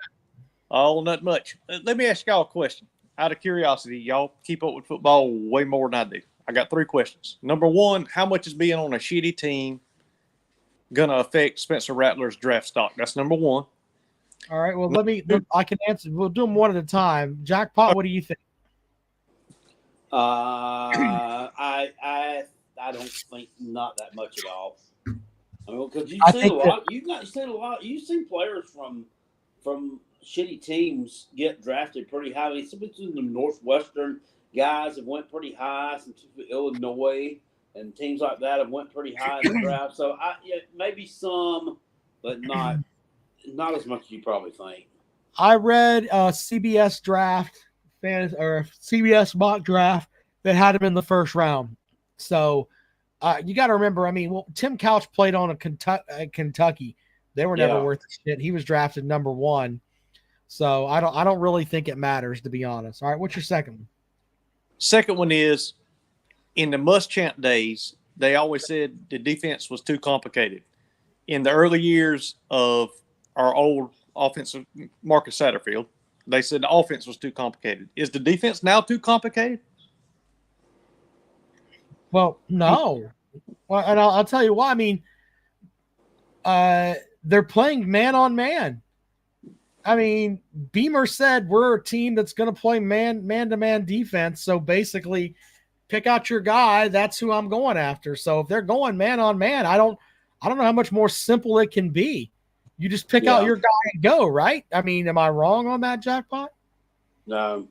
Oh, not much. Let me ask y'all a question. Out of curiosity, y'all keep up with football way more than I do. I got 3 questions. Number one, how much is being on a shitty team going to affect Spencer Rattler's draft stock? That's number one. All right. Well, I can answer. We'll do them one at a time. Jackpot, what do you think? I don't think not that much at all. I mean, because you've I seen think a lot. You've seen players from shitty teams get drafted pretty high. I mean, some of the Northwestern guys have went pretty high. Some Illinois and teams like that have went pretty high in the draft. So maybe some, but not as much as you probably think. I read a CBS draft or CBS mock draft that had him in the first round. So you got to remember, I mean, Tim Couch played on a Kentucky. They were never worth the shit. He was drafted number 1. So I don't really think it matters, to be honest. All right, what's your second one? Second one is, in the Muschamp days, they always said the defense was too complicated. In the early years of our old offensive Marcus Satterfield, they said the offense was too complicated. Is the defense now too complicated? Well, no. Well, and I'll tell you why. I mean, they're playing man on man. I mean, Beamer said we're a team that's going to play man-to-man defense. So basically, pick out your guy. That's who I'm going after. So if they're going man on man, I don't know how much more simple it can be. You just pick out your guy and go, right? I mean, am I wrong on that, Jackpot? No,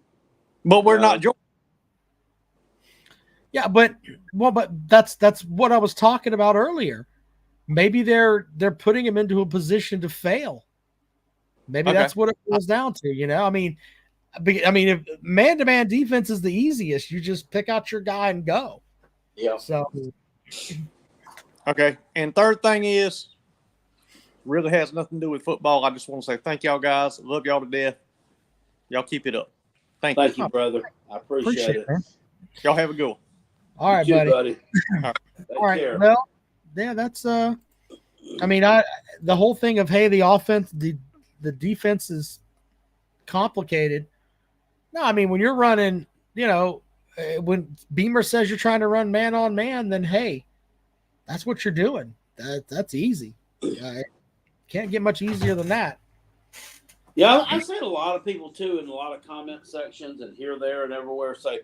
but we're not. Yeah, but that's what I was talking about earlier. Maybe they're putting him into a position to fail. Maybe that's what it boils down to. I mean, if man-to-man defense is the easiest, you just pick out your guy and go. Yeah. So. Okay. And third thing is, really has nothing to do with football. I just want to say thank y'all guys. Love y'all to death. Y'all keep it up. Thank you, brother. I appreciate it. Man. Y'all have a good one. All right, You too, buddy. All right. Care. Well, yeah, that's I mean, the whole thing of the offense, the defense is complicated. No, I mean, when you're running, when Beamer says you're trying to run man on man, then hey, that's what you're doing. That's easy. Can't get much easier than that. Yeah, I've seen a lot of people too in a lot of comment sections and here, there, and everywhere say,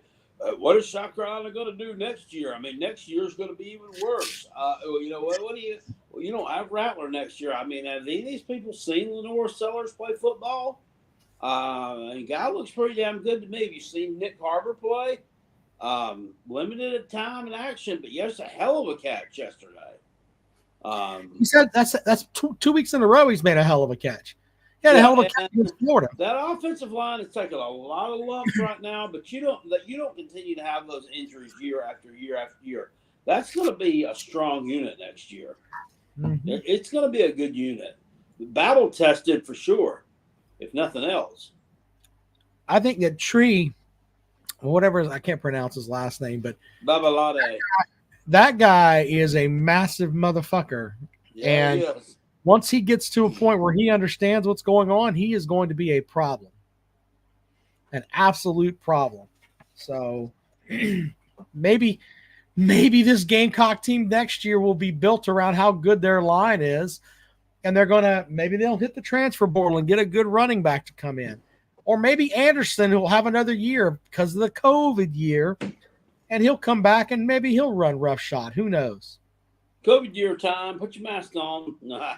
"What is South Carolina going to do next year? I mean, next year is going to be even worse." What do you? I have Rattler next year. I mean, have any of these people seen Lenore Sellers play football? The guy looks pretty damn good to me. Have you seen Nick Carver play? Limited time and action, but yes, a hell of a catch yesterday. He said that's 2 weeks in a row he's made a hell of a catch. He had a hell of a catch in Florida. That offensive line is taking a lot of lumps right now, but you don't continue to have those injuries year after year after year. That's going to be a strong unit next year. Mm-hmm. It's going to be a good unit. Battle tested for sure, if nothing else. I think that Tree, whatever, I can't pronounce his last name, but Babalade. That guy is a massive motherfucker. Yeah, and once he gets to a point where he understands what's going on, he is going to be a problem. An absolute problem. So maybe this Gamecock team next year will be built around how good their line is. And maybe they'll hit the transfer portal and get a good running back to come in. Or maybe Anderson will have another year because of the COVID year, and he'll come back and maybe he'll run roughshod. Who knows? COVID year time. Put your mask on. Nah.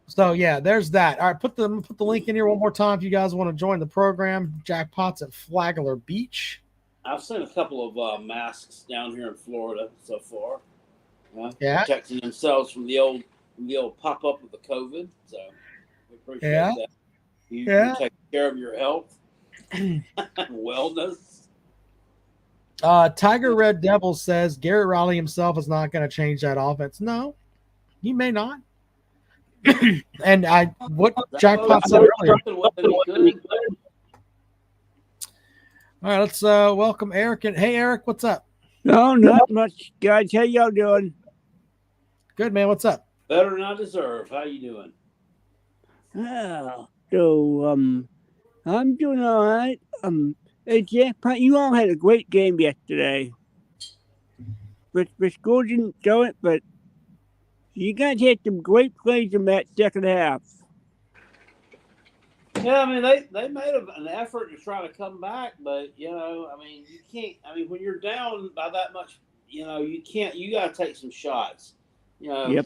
So yeah, there's that. All right, put the link in here one more time if you guys want to join the program. Jackpots at Flagler Beach. I've seen a couple of masks down here in Florida so far. Yeah. Protecting themselves from the old pop up of the COVID. So we appreciate that. You take care of your health and wellness. Tiger Red Devil says Garrett Riley himself is not going to change that offense. No, he may not. And what Jackpot said earlier. All right, let's welcome Eric. And hey, Eric, what's up? No, not much, guys. How y'all doing? Good, man. What's up? Better than I deserve. How you doing? I'm doing all right. Hey, Jackpot, you all had a great game yesterday. The school didn't show it, but you guys had some great plays in that second half. Yeah, I mean, they made an effort to try to come back, but, you can't. I mean, when you're down by that much, you can't. You got to take some shots.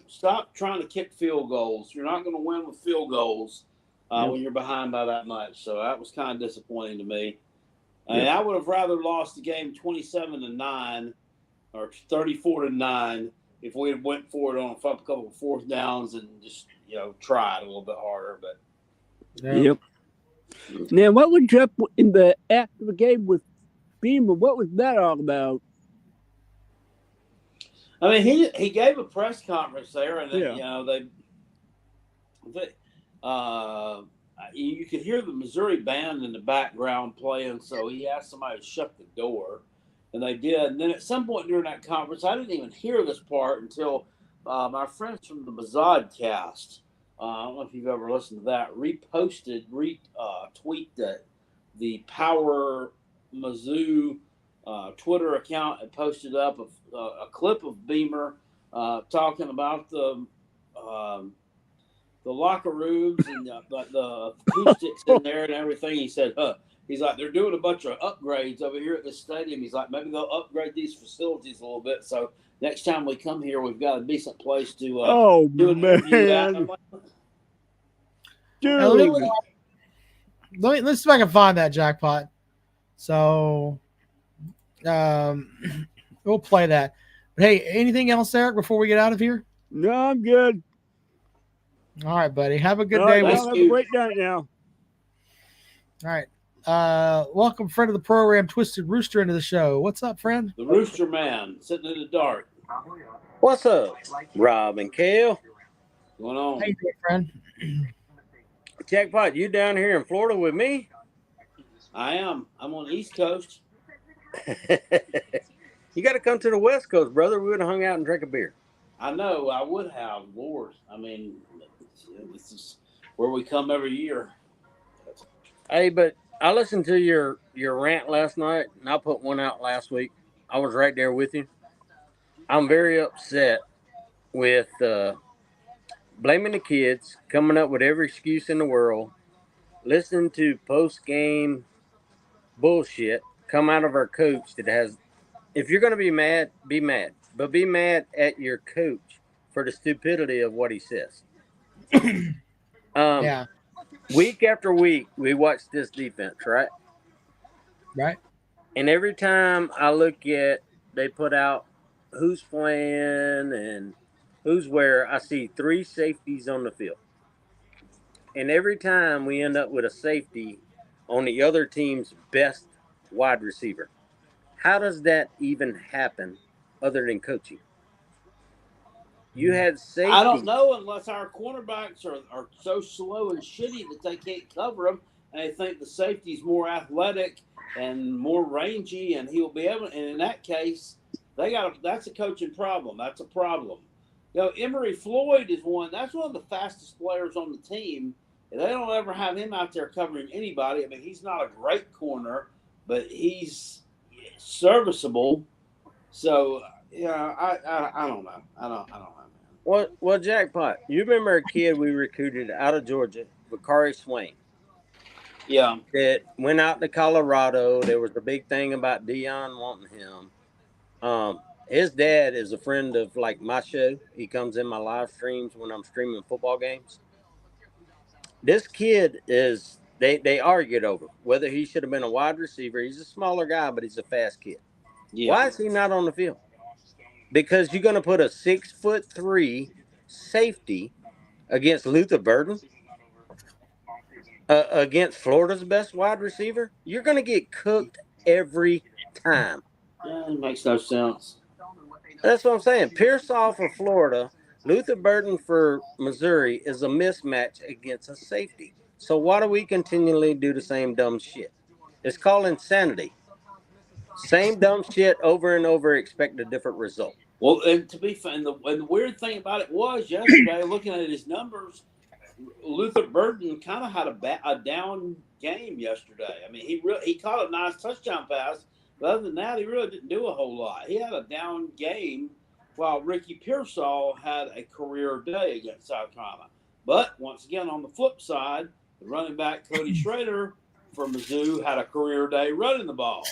Stop trying to kick field goals. You're not going to win with field goals when you're behind by that much. So that was kind of disappointing to me. And I would have rather lost the game 27-9 or 34-9 if we had went for it on a couple of fourth downs and just tried a little bit harder. But yep. Now, what was up in the after the game with Beamer? What was that all about? I mean, he gave a press conference there, and you could hear the Missouri band in the background playing, so he asked somebody to shut the door, and they did. And then at some point during that conference, I didn't even hear this part until my friends from the Mazodcast, I don't know if you've ever listened to that, retweet the Power Mizzou Twitter account and posted up a clip of Beamer talking about the locker rooms and the acoustics in there and everything. He said, he's like, they're doing a bunch of upgrades over here at this stadium. He's like, maybe they'll upgrade these facilities a little bit. So next time we come here, we've got a decent place to do an interview at. I'm like, let's see if I can find that Jackpot. So we'll play that. But hey, anything else, Eric, before we get out of here? No, I'm good. All right, buddy. Have a good day. Have a great night now. All right. Welcome, friend of the program, Twisted Rooster, into the show. What's up, friend? The Rooster Man, sitting in the dark. What's up, Rob and Kale? What's going on? How you doing, friend? Jackpot, you down here in Florida with me? I am. I'm on the East Coast. You got to come to the West Coast, brother. We would have hung out and drank a beer. I know. I would have. Lord. I mean, this is where we come every year. Hey, but I listened to your rant last night, and I put one out last week. I was right there with you. I'm very upset with blaming the kids, coming up with every excuse in the world, listening to post-game bullshit come out of our coach that has – if you're going to be mad, be mad. But be mad at your coach for the stupidity of what he says. Yeah. Week after week, we watch this defense, right? Right. And every time I look at, they put out who's playing and who's where, I see 3 safeties on the field. And every time we end up with a safety on the other team's best wide receiver. How does that even happen other than coaching? You had safety. I don't know unless our cornerbacks are so slow and shitty that they can't cover them, and they think the safety's more athletic and more rangy, and he'll be able. And in that case, that's a coaching problem. That's a problem. Emory Floyd is one. That's one of the fastest players on the team, and they don't ever have him out there covering anybody. I mean, he's not a great corner, but he's serviceable. So I don't know. I don't know. Well, Jackpot, you remember a kid we recruited out of Georgia, Bakari Swain. Yeah. that went out to Colorado. There was the big thing about Dion wanting him. His dad is a friend of like my show. He comes in my live streams when I'm streaming football games. This kid is they argued over whether he should have been a wide receiver. He's a smaller guy, but he's a fast kid. Yeah. Why is he not on the field? Because you're going to put a 6'3" safety against Luther Burden, against Florida's best wide receiver. You're going to get cooked every time. Yeah, it makes no sense. That's what I'm saying. Pearsall for Florida, Luther Burden for Missouri is a mismatch against a safety. So why do we continually do the same dumb shit? It's called insanity. Same dumb shit over and over, expect a different result. Well, and to be fair, and the weird thing about it was yesterday, looking at his numbers, Luther Burden kind of had a down game yesterday. I mean, he caught a nice touchdown pass, but other than that, he really didn't do a whole lot. He had a down game, while Ricky Pearsall had a career day against South Carolina. But once again, on the flip side, the running back Cody Schrader for Mizzou had a career day running the ball.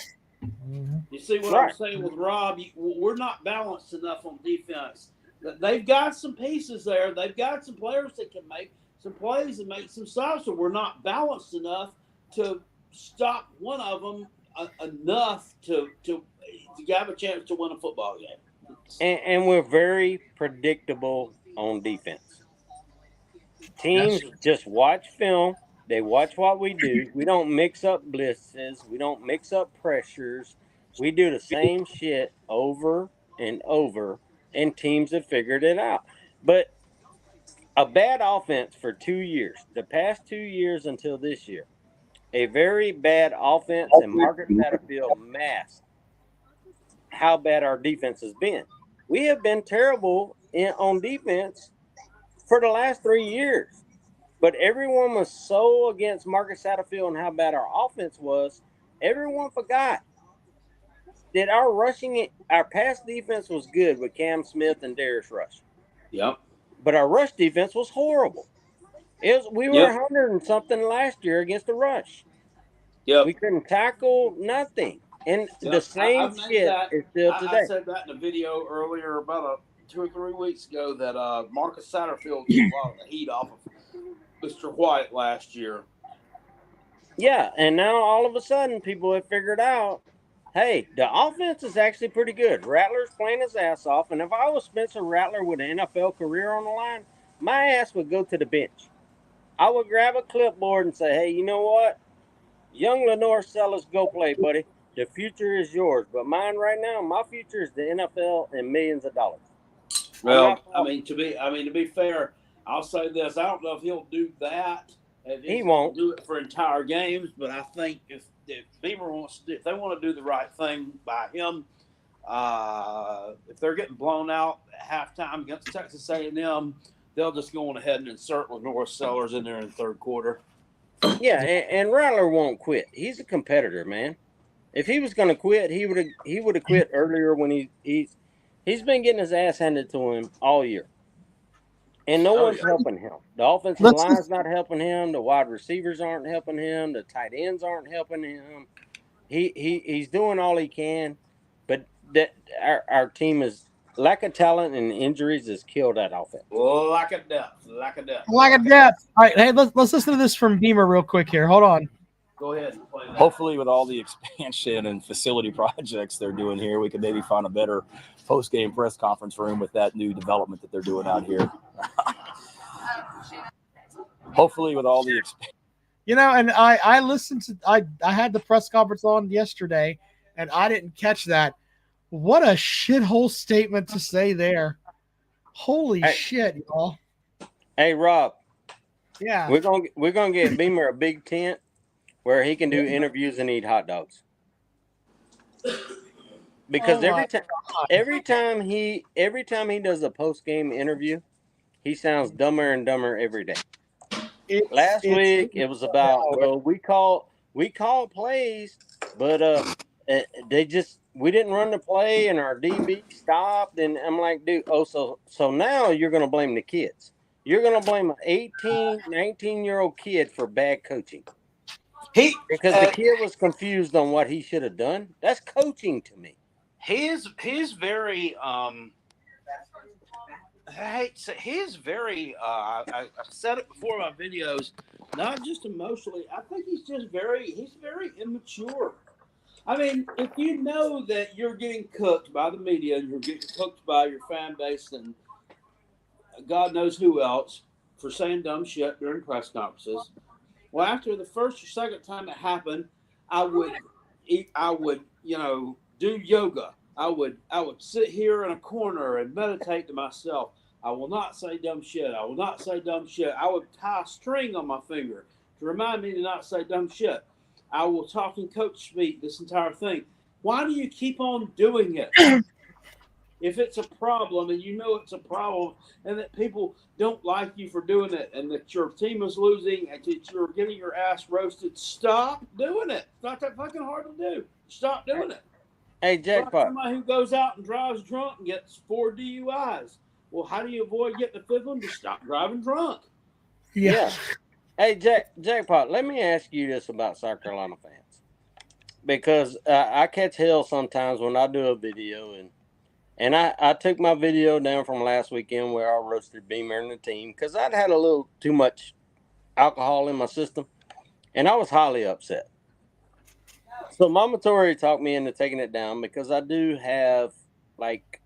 You see what I'm saying with Rob? We're not balanced enough on defense. They've got some pieces there. They've got some players that can make some plays and make some stops. So we're not balanced enough to stop one of them enough to have a chance to win a football game. And we're very predictable on defense. Teams just watch film. They watch what we do. We don't mix up blitzes. We don't mix up pressures. We do the same shit over and over, and teams have figured it out. But a bad offense for 2 years, the past 2 years until this year, a very bad offense, and Margaret Satterfield masked how bad our defense has been. We have been terrible on defense for the last 3 years. But everyone was so against Marcus Satterfield and how bad our offense was, everyone forgot that our pass defense was good with Cam Smith and Darius Rush. Yep. But our rush defense was horrible. We were 100 and something last year against the rush. Yep. We couldn't tackle nothing. And the same shit is still today. I said that in a video earlier about 2 or 3 weeks ago that Marcus Satterfield took a lot of the heat off of Mr. White last year. Yeah, and now all of a sudden people have figured out, hey, the offense is actually pretty good. Rattler's playing his ass off, and if I was Spencer Rattler with an NFL career on the line, my ass would go to the bench. I would grab a clipboard and say, hey, you know what? Young Lenore Sellers, go play, buddy. The future is yours, but mine right now, my future is the NFL and millions of dollars. Well, to be fair, I'll say this: I don't know if he'll do that. He won't do it for entire games, but I think if Beamer if they want to do the right thing by him, if they're getting blown out at halftime against Texas A&M, they'll just go on ahead and insert Lenore Sellers in there in the third quarter. Yeah, and Rattler won't quit. He's a competitor, man. If he was going to quit, he would have quit earlier when he's been getting his ass handed to him all year. And no one's helping him. The offensive line's not helping him. The wide receivers aren't helping him. The tight ends aren't helping him. He's doing all he can, but our team is lack of talent and injuries has killed that offense. Lack of depth. All right, hey, let's listen to this from Beamer real quick here. Hold on. Go ahead and play that. Hopefully, with all the expansion and facility projects they're doing here, we could maybe find a better post-game press conference room with that new development that they're doing out here. Hopefully, with all the expansion. And I listened to I had the press conference on yesterday, and I didn't catch that. What a shithole statement to say there. Holy shit, y'all. Hey, Rob. Yeah. We're gonna get Beamer a big tent where he can do interviews and eat hot dogs. Because every time he does a post game interview, he sounds dumber and dumber every day. Last week it was about we call plays, but we didn't run the play and our DB stopped, and I'm like, dude, so now you're gonna blame the kids. You're gonna blame an 18, 19-year-old kid for bad coaching. because the kid was confused on what he should have done. That's coaching to me. He's very he's very I've said it before in my videos, not just emotionally. I think he's very immature. I mean, if you know that you're getting cooked by the media and you're getting cooked by your fan base and God knows who else for saying dumb shit during press conferences, well, after the first or second time it happened, I would do yoga. I would sit here in a corner and meditate to myself. I will not say dumb shit. I will not say dumb shit. I would tie a string on my finger to remind me to not say dumb shit. I will talk in coach speak this entire thing. Why do you keep on doing it? If it's a problem and you know it's a problem and that people don't like you for doing it and that your team is losing and that you're getting your ass roasted, stop doing it. It's not that fucking hard to do. Stop doing it. Hey, Jackpot. Somebody who goes out and drives drunk and gets 4 DUIs. Well, how do you avoid getting the fifth one? Just stop driving drunk. Yeah. Hey, Jackpot, let me ask you this about South Carolina fans. Because I catch hell sometimes when I do a video. And I took my video down from last weekend where I roasted Beamer and the team because I'd had a little too much alcohol in my system. And I was highly upset. So Mama Tori talked me into taking it down because I do have, like,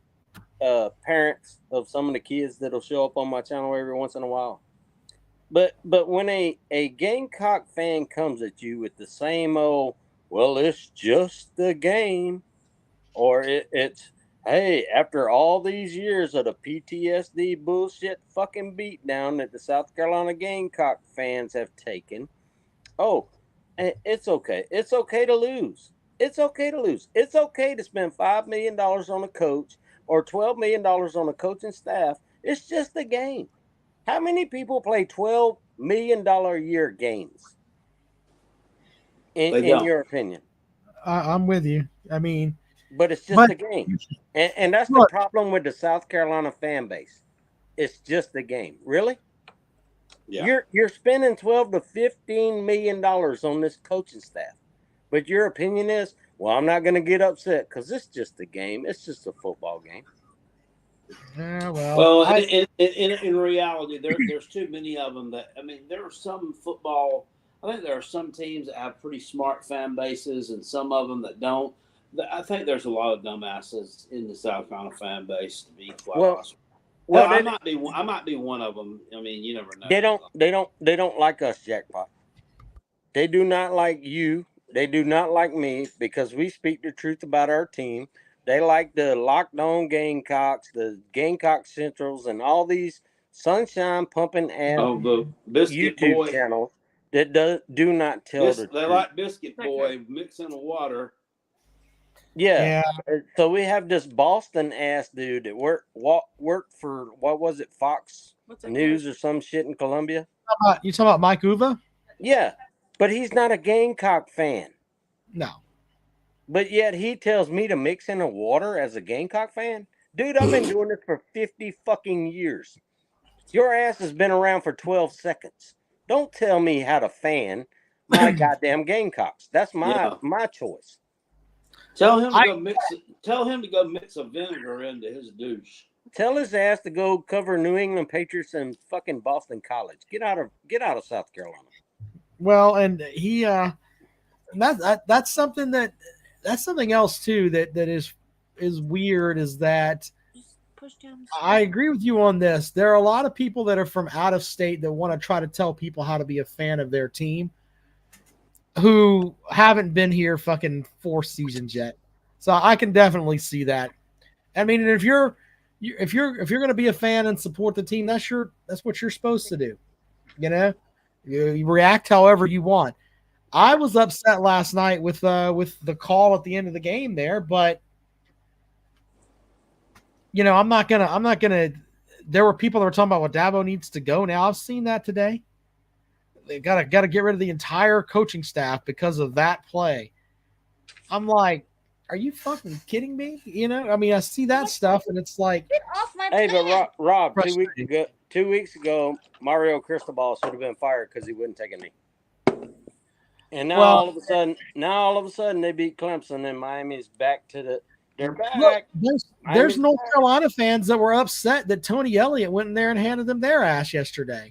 parents of some of the kids that'll show up on my channel every once in a while. But when a Gamecock fan comes at you with the same old, well, it's just the game, or it's, hey, after all these years of the PTSD bullshit fucking beatdown that the South Carolina Gamecock fans have taken, oh, it's okay. It's okay to lose. It's okay to lose. It's okay to spend $5 million on a coach or $12 million on a coaching staff. It's just a game. How many people play $12 million a year games? In your opinion? I'm with you. I mean, but it's just a game, and that's the problem with the South Carolina fan base. It's just a game, really. Yeah. You're spending $12 to $15 million on this coaching staff, but your opinion is, well, I'm not going to get upset because it's just a game. It's just a football game. Yeah, in reality, there's too many of them that, I mean, there are some football. I think there are some teams that have pretty smart fan bases and some of them that don't. I think there's a lot of dumbasses in the South Carolina fan base, to be quite honest. Well, I might be one of them. I mean, you never know. They don't like us, Jackpot. They do not like you. They do not like me because we speak the truth about our team. They like the Locked On Gamecocks, the Gamecock Centrals, and all these sunshine pumping ass the Biscuit YouTube Boy channels that do not tell the truth. They like Biscuit Boy mixing the water. Yeah. So we have this Boston ass dude that worked for, what was it, Fox News or some shit in Columbia. You talking about Mike Uva? Yeah, but he's not a Gamecock fan. No. But yet he tells me to mix in the water as a Gamecock fan? Dude, I've been doing this for 50 fucking years. Your ass has been around for 12 seconds. Don't tell me how to fan my goddamn Gamecocks. That's my choice. Tell him to go mix a vinegar into his douche. Tell his ass to go cover New England Patriots and fucking Boston College. Get out of South Carolina. Well, and he that's something else too that is weird is that I agree with you on this. There are a lot of people that are from out of state that want to try to tell people how to be a fan of their team who haven't been here fucking 4 seasons yet. So I can definitely see that. I mean, if you're going to be a fan and support the team, that's what you're supposed to do. You know, you react however you want. I was upset last night with the call at the end of the game there, but you know, I'm not gonna. There were people that were talking about what Dabo needs to go. Now I've seen that today. They gotta get rid of the entire coaching staff because of that play. I'm like, are you fucking kidding me? You know, I mean, I see that stuff and it's like, get off my planet. But Rob, 2 weeks ago, Mario Cristobal should have been fired because he wouldn't take a knee. And now Well, all of a sudden, they beat Clemson, and Miami's back to they're look, back. there's Miami's North back. Carolina fans that were upset that Tony Elliott went in there and handed them their ass yesterday.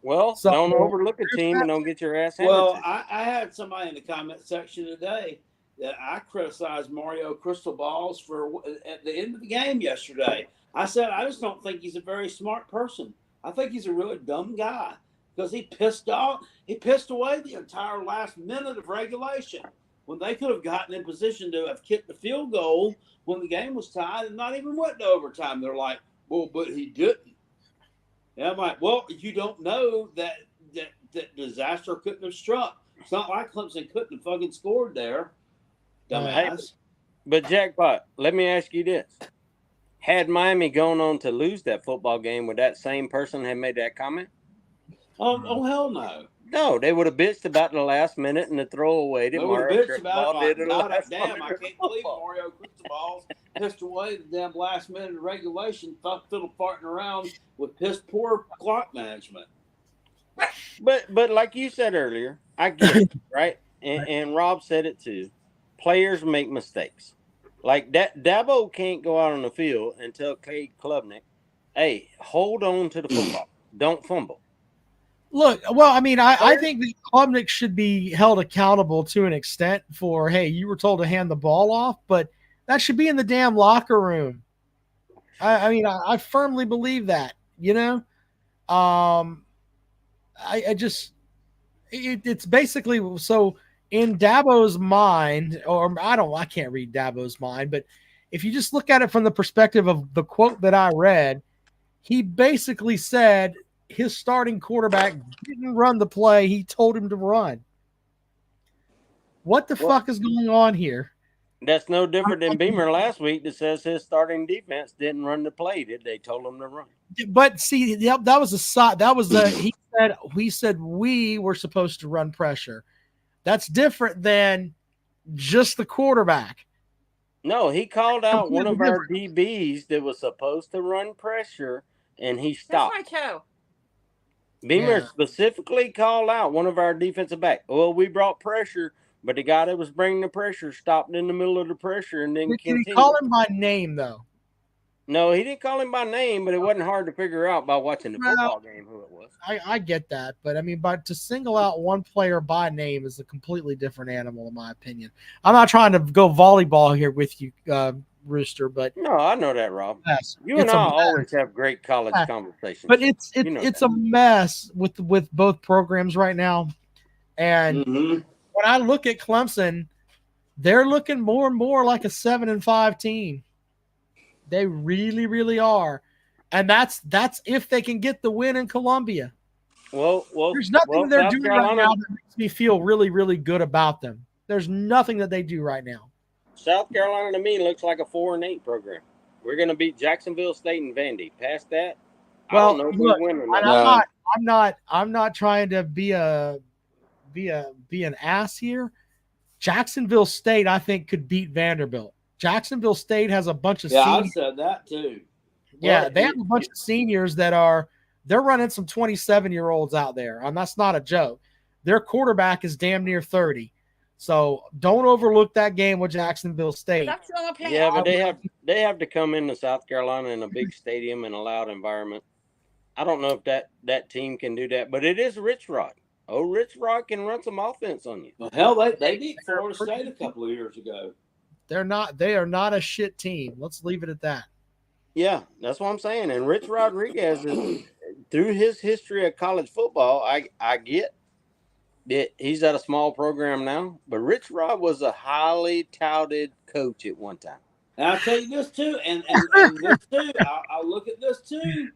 Well, So, don't overlook a there's team that. and don't get your ass handed Well, to you. I had somebody in the comment section today that I criticized Mario Cristobal's for at the end of the game yesterday. I said, I just don't think he's a very smart person. I think he's a really dumb guy because he pissed away the entire last minute of regulation when they could have gotten in position to have kicked the field goal when the game was tied and not even went to overtime. They're like, well, but he didn't. And I'm like, well, you don't know that disaster couldn't have struck. It's not like Clemson couldn't have fucking scored there. Dumbass. But Jackpot, let me ask you this. Had Miami gone on to lose that football game, would that same person have made that comment? Oh hell no. No, they would have bitched about the last minute and the throwaway that They would have Mario bitched about Cristobal it. did in the Like, last damn, I minute can't of believe football. Mario Cristobal's pissed away the damn last minute of regulation, fiddle farting around with piss poor clock management. But like you said earlier, I get it, right? And Rob said it too. Players make mistakes. Like that, Dabo can't go out on the field and tell Cade Klubnik, hey, hold on to the football. Don't fumble. Look, well, I mean, I think that Klubnik should be held accountable to an extent for, hey, you were told to hand the ball off, but that should be in the damn locker room. I mean, I firmly believe that, you know? It's basically, so in Dabo's mind, or I can't read Dabo's mind, but if you just look at it from the perspective of the quote that I read, he basically said his starting quarterback didn't run the play he told him to run. What the fuck is going on here? That's no different than Beamer last week that says his starting defense didn't run the play that they told him to run. But see, that was a side. That was a he said we were supposed to run pressure. That's different than just the quarterback. No, he called out one of our Completely DBs that was supposed to run pressure, and he stopped. That's my toe. Beamer Yeah. specifically called out one of our defensive back. Well, we brought pressure, but the guy that was bringing the pressure stopped in the middle of the pressure and then Did he continued. call him by name though? No, he didn't call him by name, but it wasn't hard to figure out by watching the football game who it was. I get that, but I mean, but to single out one player by name is a completely different animal, in my opinion. I'm not trying to go volleyball here with you, Rooster, but No, I know that, Rob. Yes, You and it's a I mess. always have great college Yeah. conversations. But it's You know it's that. a mess with both programs right now. And when I look at Clemson, they're looking more and more like a 7-5 team. They really, really are. And that's if they can get the win in Columbia. Well, There's nothing they're South doing Carolina, right now that makes me feel really, really good about them. There's nothing that they do right now. South Carolina to me looks like a 4-8 program. We're going to beat Jacksonville State and Vandy. Past that, Well, I don't know if look, we win or and not. I'm not trying to be an ass here. Jacksonville State, I think, could beat Vanderbilt. Jacksonville State has a bunch of Yeah, I seniors. said that too. Yeah, Well, they have a bunch of seniors that they're running some 27-year-olds out there, and that's not a joke. Their quarterback is damn near 30. So don't overlook that game with Jacksonville State. That's the only opinion. Yeah, but they have to come into South Carolina in a big stadium and a loud environment. I don't know if that team can do that, but it is Rich Rod. Oh, Rich Rod can run some offense on you. Well, hell, they beat Florida State a couple of years ago. They are not a shit team. Let's leave it at that. Yeah, that's what I'm saying. And Rich Rodriguez is through his history of college football, I get that he's at a small program now, but Rich Rod was a highly touted coach at one time. And I'll tell you this too, and this too. I'll look at this too.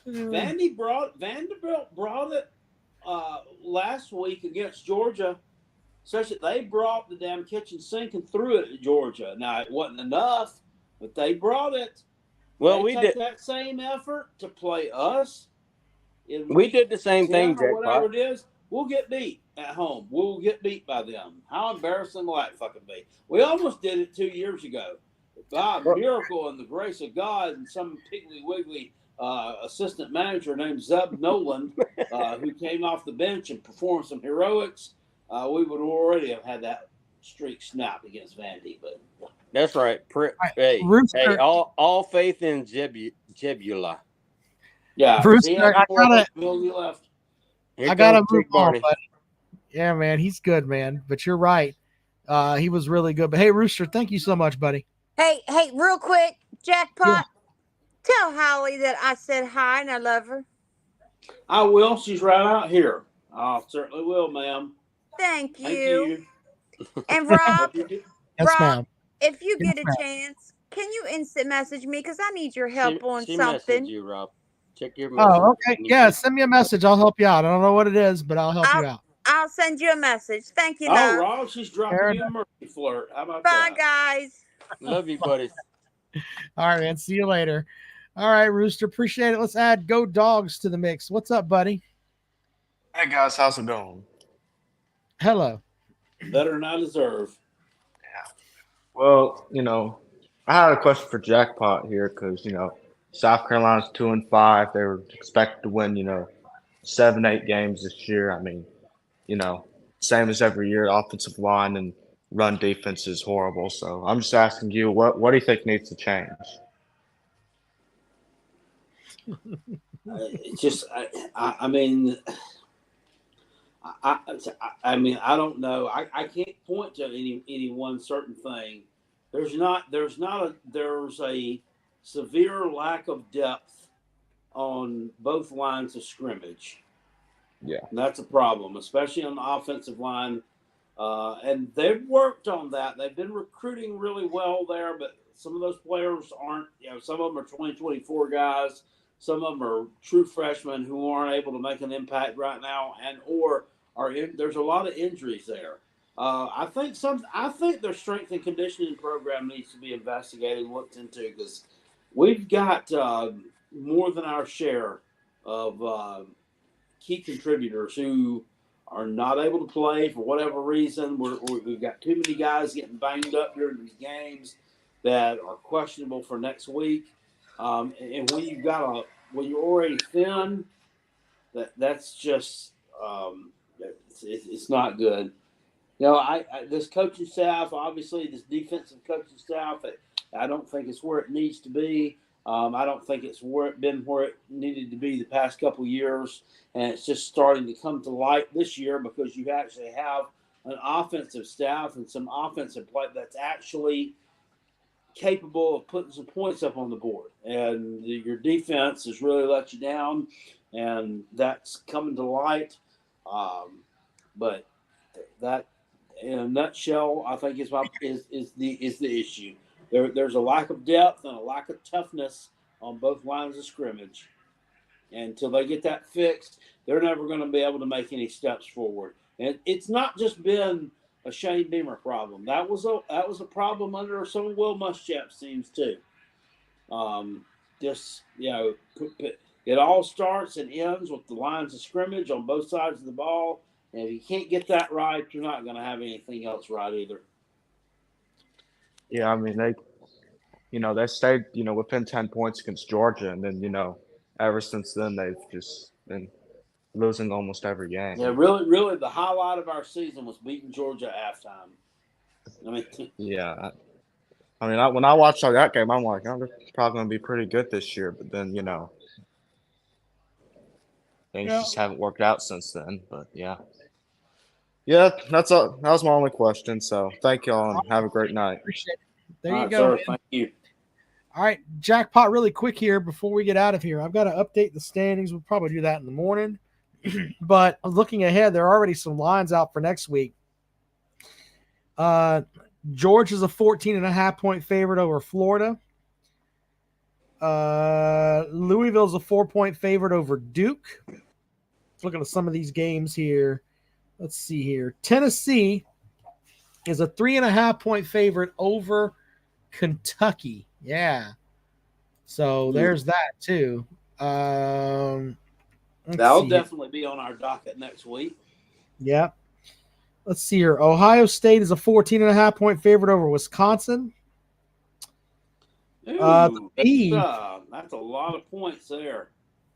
Vanderbilt brought it last week against Georgia, such that they brought the damn kitchen sink and threw it at Georgia. Now it wasn't enough, but they brought it. Well, They we take did that same effort to play us. we did the same thing, 10 or whatever Jackpot. it is. We'll get beat at home. We'll get beat by them. How embarrassing will that fucking be? We almost did it 2 years ago. By a miracle and the grace of God and some piggly wiggly assistant manager named Zeb Nolan, who came off the bench and performed some heroics. we would already have had that streak snapped against Vandy. But That's right. Hey, Rooster. hey, all faith in Jebula. yeah, Bruce, he had I more gotta- ability left. Here I gotta comes move Big on, Barney. buddy. Yeah, man, he's good, man. But you're right. He was really good. But hey, Rooster, thank you so much, buddy. Hey, real quick, Jackpot. Tell Holly that I said hi and I love her. I will. She's right out here. I certainly will, ma'am. Thank Thank you. you. And Rob, Hope you do. Yes, Rob, ma'am. if you Yes, get a ma'am. chance, can you instant message me? Because I need your help on She something. messaged you, Rob. Check your message. Oh, okay. Yeah, send me a message. I'll help you out. I don't know what it is, but I'll help you out. I'll send you a message. Thank you, Oh, love. Rob, she's dropping Fair you a mercy flirt. How about Bye, that? guys. Love you, buddy. All right, man. See you later. All right, Rooster. Appreciate it. Let's add Go Dogs to the mix. What's up, buddy? Hey guys, how's it going? Hello. Better than I deserve. Well, I had a question for Jackpot here because South Carolina's 2-5. They were expected to win 7-8 games this year. I mean, same as every year. Offensive line and run defense is horrible. So I'm just asking you, what do you think needs to change? It's just, I mean, I don't know. I can't point to any one certain thing. There's a severe lack of depth on both lines of scrimmage. Yeah. And that's a problem, especially on the offensive line. And they've worked on that. They've been recruiting really well there, but some of those players aren't, some of them are 2024 guys. Some of them are true freshmen who aren't able to make an impact right now, there's a lot of injuries there. I think their strength and conditioning program needs to be investigated and looked into because we've got more than our share of key contributors who are not able to play for whatever reason. We've got too many guys getting banged up during these games that are questionable for next week. And when you're already thin, that's just it's not good. This coaching staff, obviously, this defensive coaching staff, I don't think it's where it needs to be. I don't think it's been where it needed to be the past couple of years, and it's just starting to come to light this year because you actually have an offensive staff and some offensive play that's actually capable of putting some points up on the board. And your defense has really let you down, and that's coming to light. But that, in a nutshell, I think is the issue. There's a lack of depth and a lack of toughness on both lines of scrimmage. And until they get that fixed, they're never going to be able to make any steps forward. And it's not just been a Shane Beamer problem. That was a problem under some of Will Muschamp's teams too. It all starts and ends with the lines of scrimmage on both sides of the ball. And if you can't get that right, you're not going to have anything else right either. Yeah, I mean they stayed within 10 points against Georgia, and then ever since then they've just been losing almost every game. Yeah, really, the highlight of our season was beating Georgia at halftime. I mean, yeah. When I watched that game, I'm like, they're probably going to be pretty good this year. But then, things just haven't worked out since then. But yeah, that's all. That was my only question. So thank y'all and have a great night. Appreciate it. There all you right, go. sir, thank you. All right, Jackpot, really quick here before we get out of here. I've got to update the standings. We'll probably do that in the morning. But looking ahead, there are already some lines out for next week. Georgia's a 14.5-point favorite over Florida. Louisville's a 4-point favorite over Duke. Let's look at some of these games here. Let's see here. Tennessee is a 3.5-point favorite over Kentucky. Yeah. So there's that too. That'll definitely be on our docket next week. Yeah. Let's see here. Ohio State is a 14.5-point favorite over Wisconsin. Ooh, that's a lot of points there.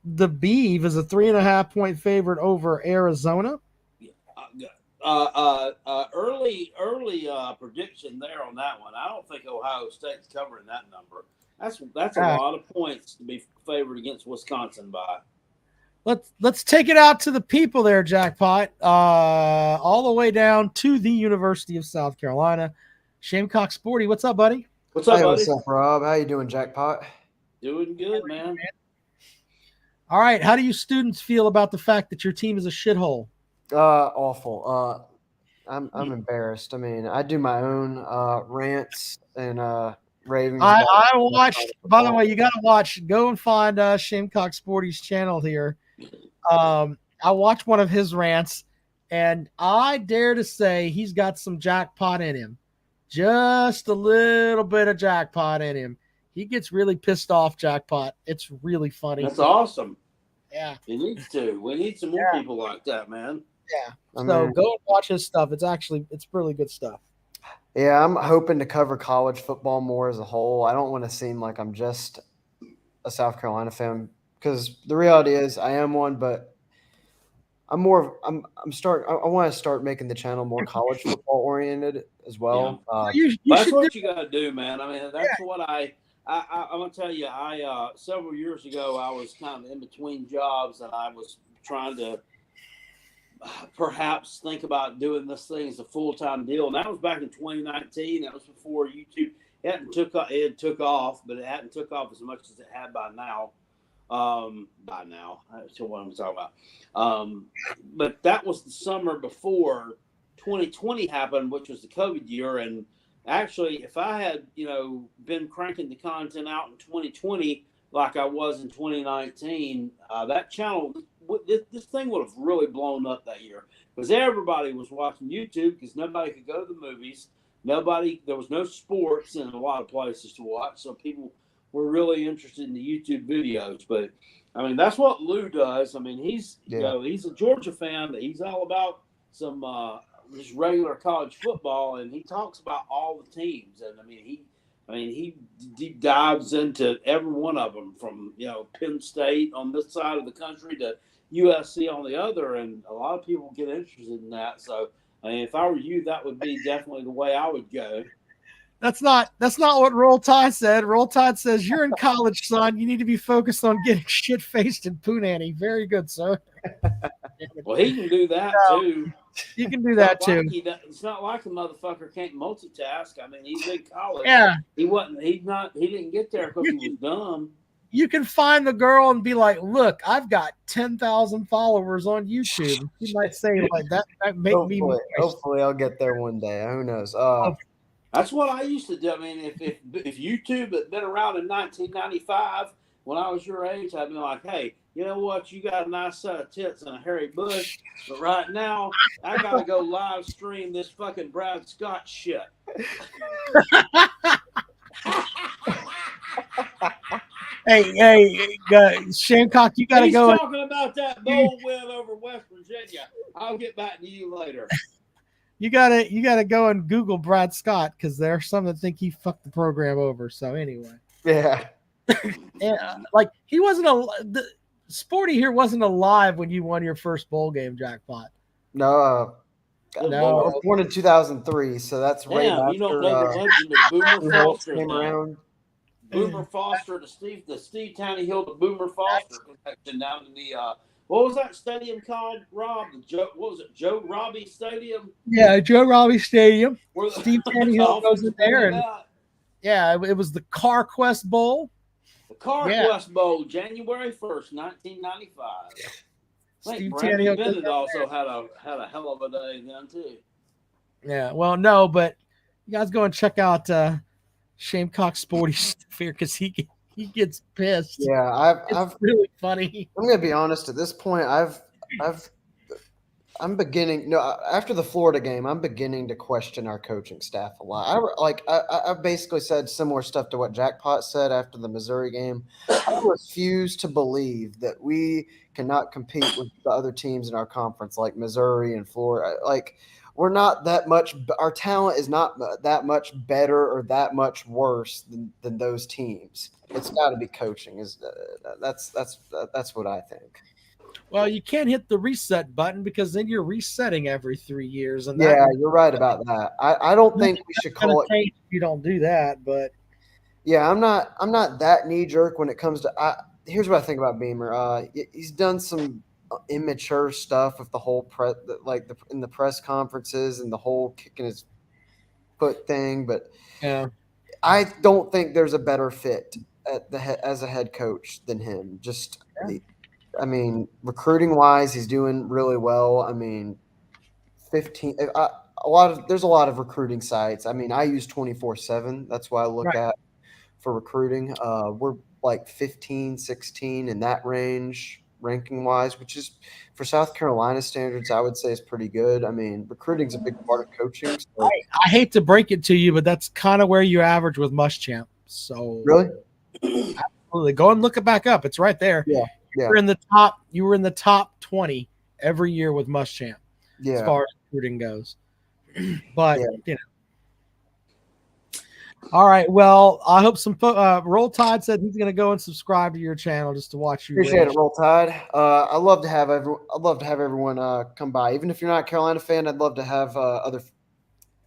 The Beeve is a 3.5-point favorite over Arizona. early prediction there on that one. I don't think Ohio State's covering that number. That's a lot of points to be favored against Wisconsin by. Let's take it out to the people there, Jackpot. All the way down to the University of South Carolina. Shamcock Sporty, what's up, buddy? What's up, buddy? What's up, Rob? How you doing, Jackpot? Doing good, man. All right. How do you students feel about the fact that your team is a shithole? Awful. I'm embarrassed. I mean, I do my own rants and ravings. I watched. By the way, you got to watch. Go and find Shamcock Sporty's channel here. I watched one of his rants, and I dare to say he's got some jackpot in him. Just a little bit of jackpot in him. He gets really pissed off, Jackpot. It's really funny. That's awesome. Yeah. He needs to. We need some more people like that, man. Yeah. So go and watch his stuff. It's really good stuff. Yeah, I'm hoping to cover college football more as a whole. I don't want to seem like I'm just a South Carolina fan because the reality is I am one, but I want to start making the channel more college football oriented as well. Yeah. That's what you got to do, man. I mean, that's what I'm gonna tell you. Several years ago, I was kind of in between jobs, and I was trying to perhaps think about doing this thing as a full-time deal. And that was back in 2019. That was before YouTube it took off, but it hadn't took off as much as it had by now. That's what I'm talking about. But that was the summer before 2020 happened, which was the COVID year. And actually, if I had, been cranking the content out in 2020 like I was in 2019, that channel, this thing would have really blown up that year because everybody was watching YouTube because nobody could go to the movies. There was no sports in a lot of places to watch, so people were really interested in the YouTube videos. But I mean, that's what Lou does. I mean, he's he's a Georgia fan, but he's all about some just regular college football, and he talks about all the teams. And he deep dives into every one of them, from Penn State on this side of the country to USC on the other, and a lot of people get interested in that. So, I mean, if I were you, that would be definitely the way I would go. That's not what Roll Tide said. Roll Tide says, you're in college, son. You need to be focused on getting shit-faced in Punani. Very good, sir. Well, he can do that, too. You can do that, too. It's not like the motherfucker can't multitask. I mean, he's in college. Yeah. He didn't get there because he was dumb. You can find the girl and be like, look, I've got 10,000 followers on YouTube. You might say like that make me. Hopefully I'll get there one day. Who knows? That's what I used to do. I mean, if YouTube had been around in 1995 when I was your age, I'd be like, hey, you know what? You got a nice set of tits and a hairy bush, but right now I gotta go live stream this fucking Brad Scott shit. Hey, Shamcock, you gotta go. He's talking about that bowl win over West Virginia. I'll get back to you later. You gotta go and Google Brad Scott because there are some that think he fucked the program over. So anyway, yeah, like he wasn't Sporty here wasn't alive when you won your first bowl game, Jackpot. No. I was born in 2003, so that's right after. You don't know the legend of Boomer Foster came around. Boomer Foster, the Steve Tannehill to Boomer Foster connection down in the what was that stadium called, Rob? What was it, Joe Robbie Stadium? Yeah, Joe Robbie Stadium. Where Steve Tannehill goes in there, and it was the CarQuest Bowl. The CarQuest Bowl, January 1st, 1995. I think Brandon Bennett also had a hell of a day then too. Yeah, well, no, but you guys go and check out Shamcock Sporty stuff here because he gets pissed. Yeah, it's really funny. I'm gonna be honest. At this point, I'm beginning. No, after the Florida game, I'm beginning to question our coaching staff a lot. I basically said similar stuff to what Jackpot said after the Missouri game. I refuse to believe that we cannot compete with the other teams in our conference, like Missouri and Florida. Like, we're not that much. Our talent is not that much better or that much worse than those teams. It's got to be coaching. That's what I think. Well, you can't hit the reset button because then you're resetting every 3 years, and Yeah, you're right about that. I don't think we should call it. change if you don't do that. But Yeah, I'm not that knee jerk when it comes to. Here's what I think about Beamer. He's done some immature stuff with the whole in the press conferences and the whole kicking his foot thing, but yeah, I don't think there's a better fit as a head coach than him. I mean, recruiting wise, he's doing really well. I mean, 15. There's a lot of recruiting sites. I mean, I use 24/7. That's what I look at for recruiting. We're like 15, 16 in that range, ranking wise, which is for South Carolina standards, I would say is pretty good. I mean, recruiting's a big part of coaching. So. I hate to break it to you, but that's kind of where you average with Muschamp. So really, absolutely, go and look it back up. It's right there. Yeah. You were in the top 20 every year with Muschamp, as far as recruiting goes. But you know. All right. Well, I hope some Roll Tide said he's going to go and subscribe to your channel just to watch you. Appreciate it, Roll Tide. I'd love to have everyone come by. Even if you're not a Carolina fan, I'd love to have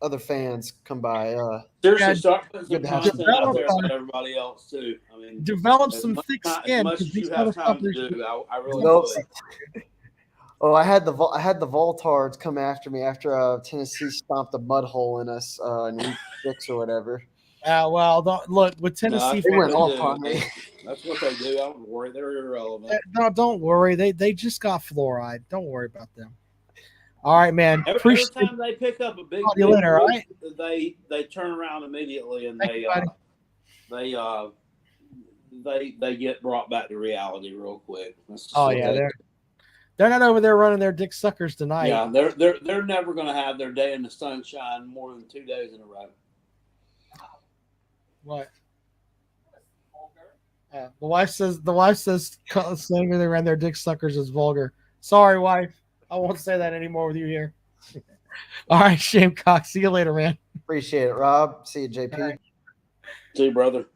other fans come by. Seriously, start putting some good to have content some- out there for everybody else too. I mean, Develop as some much thick time- skin, As much 'cause as these you have time to motherfuckers- do, I really Develop would. Oh, I had the Voltards come after me after Tennessee stomped a mud hole in us in week 6 or whatever. Well, look with Tennessee. They went what off they on do. me. That's what they do. I don't worry. They're irrelevant. No, don't worry. They just got fluoride. Don't worry about them. All right, man. Every time they pick up a big, Talk to you later, all right? they turn around immediately and Thank you, they get brought back to reality real quick. That's just Oh what yeah, they they're not over there running their dick suckers tonight. Yeah, they're never going to have their day in the sunshine more than 2 days in a row. What? The wife says saying they ran their dick suckers is vulgar. Sorry, wife. I won't say that anymore with you here. All right, Shamecock. See you later, man. Appreciate it, Rob. See you, JP. See you, brother.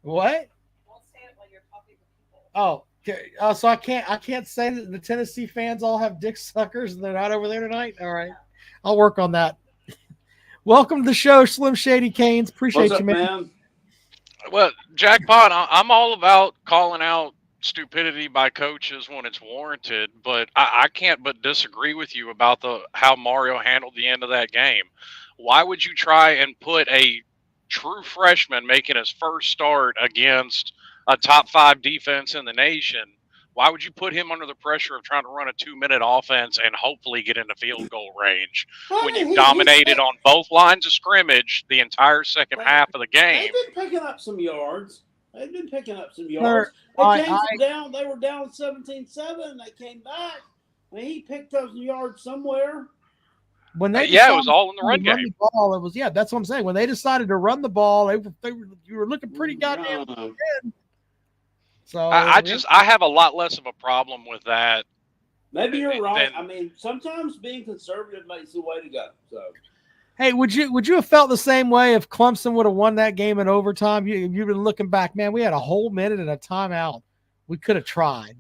What? Oh, okay. So I can't say that the Tennessee fans all have dick suckers and they're not over there tonight. All right, I'll work on that. Welcome to the show, Slim Shady Canes. Appreciate What's you, up, man. Well, Jackpot, I'm all about calling out stupidity by coaches when it's warranted, but I can't but disagree with you about how Mario handled the end of that game. Why would you try and put a true freshman making his first start against a top 5 defense in the nation? Why would you put him under the pressure of trying to run a 2-minute offense and hopefully get into field goal range when you dominated on both lines of scrimmage the entire second half of the game? They've been picking up some yards. They came down. They were down 17-7. They came back. I mean, he picked up some yards somewhere. When they it was all in the run game. The ball, it was that's what I'm saying. When they decided to run the ball, you were looking pretty goddamn good. So I have a lot less of a problem with that. Maybe you're right. I mean, sometimes being conservative makes the way to go. So, hey, would you have felt the same way if Clemson would have won that game in overtime? You've been looking back, man. We had a whole minute and a timeout. We could have tried.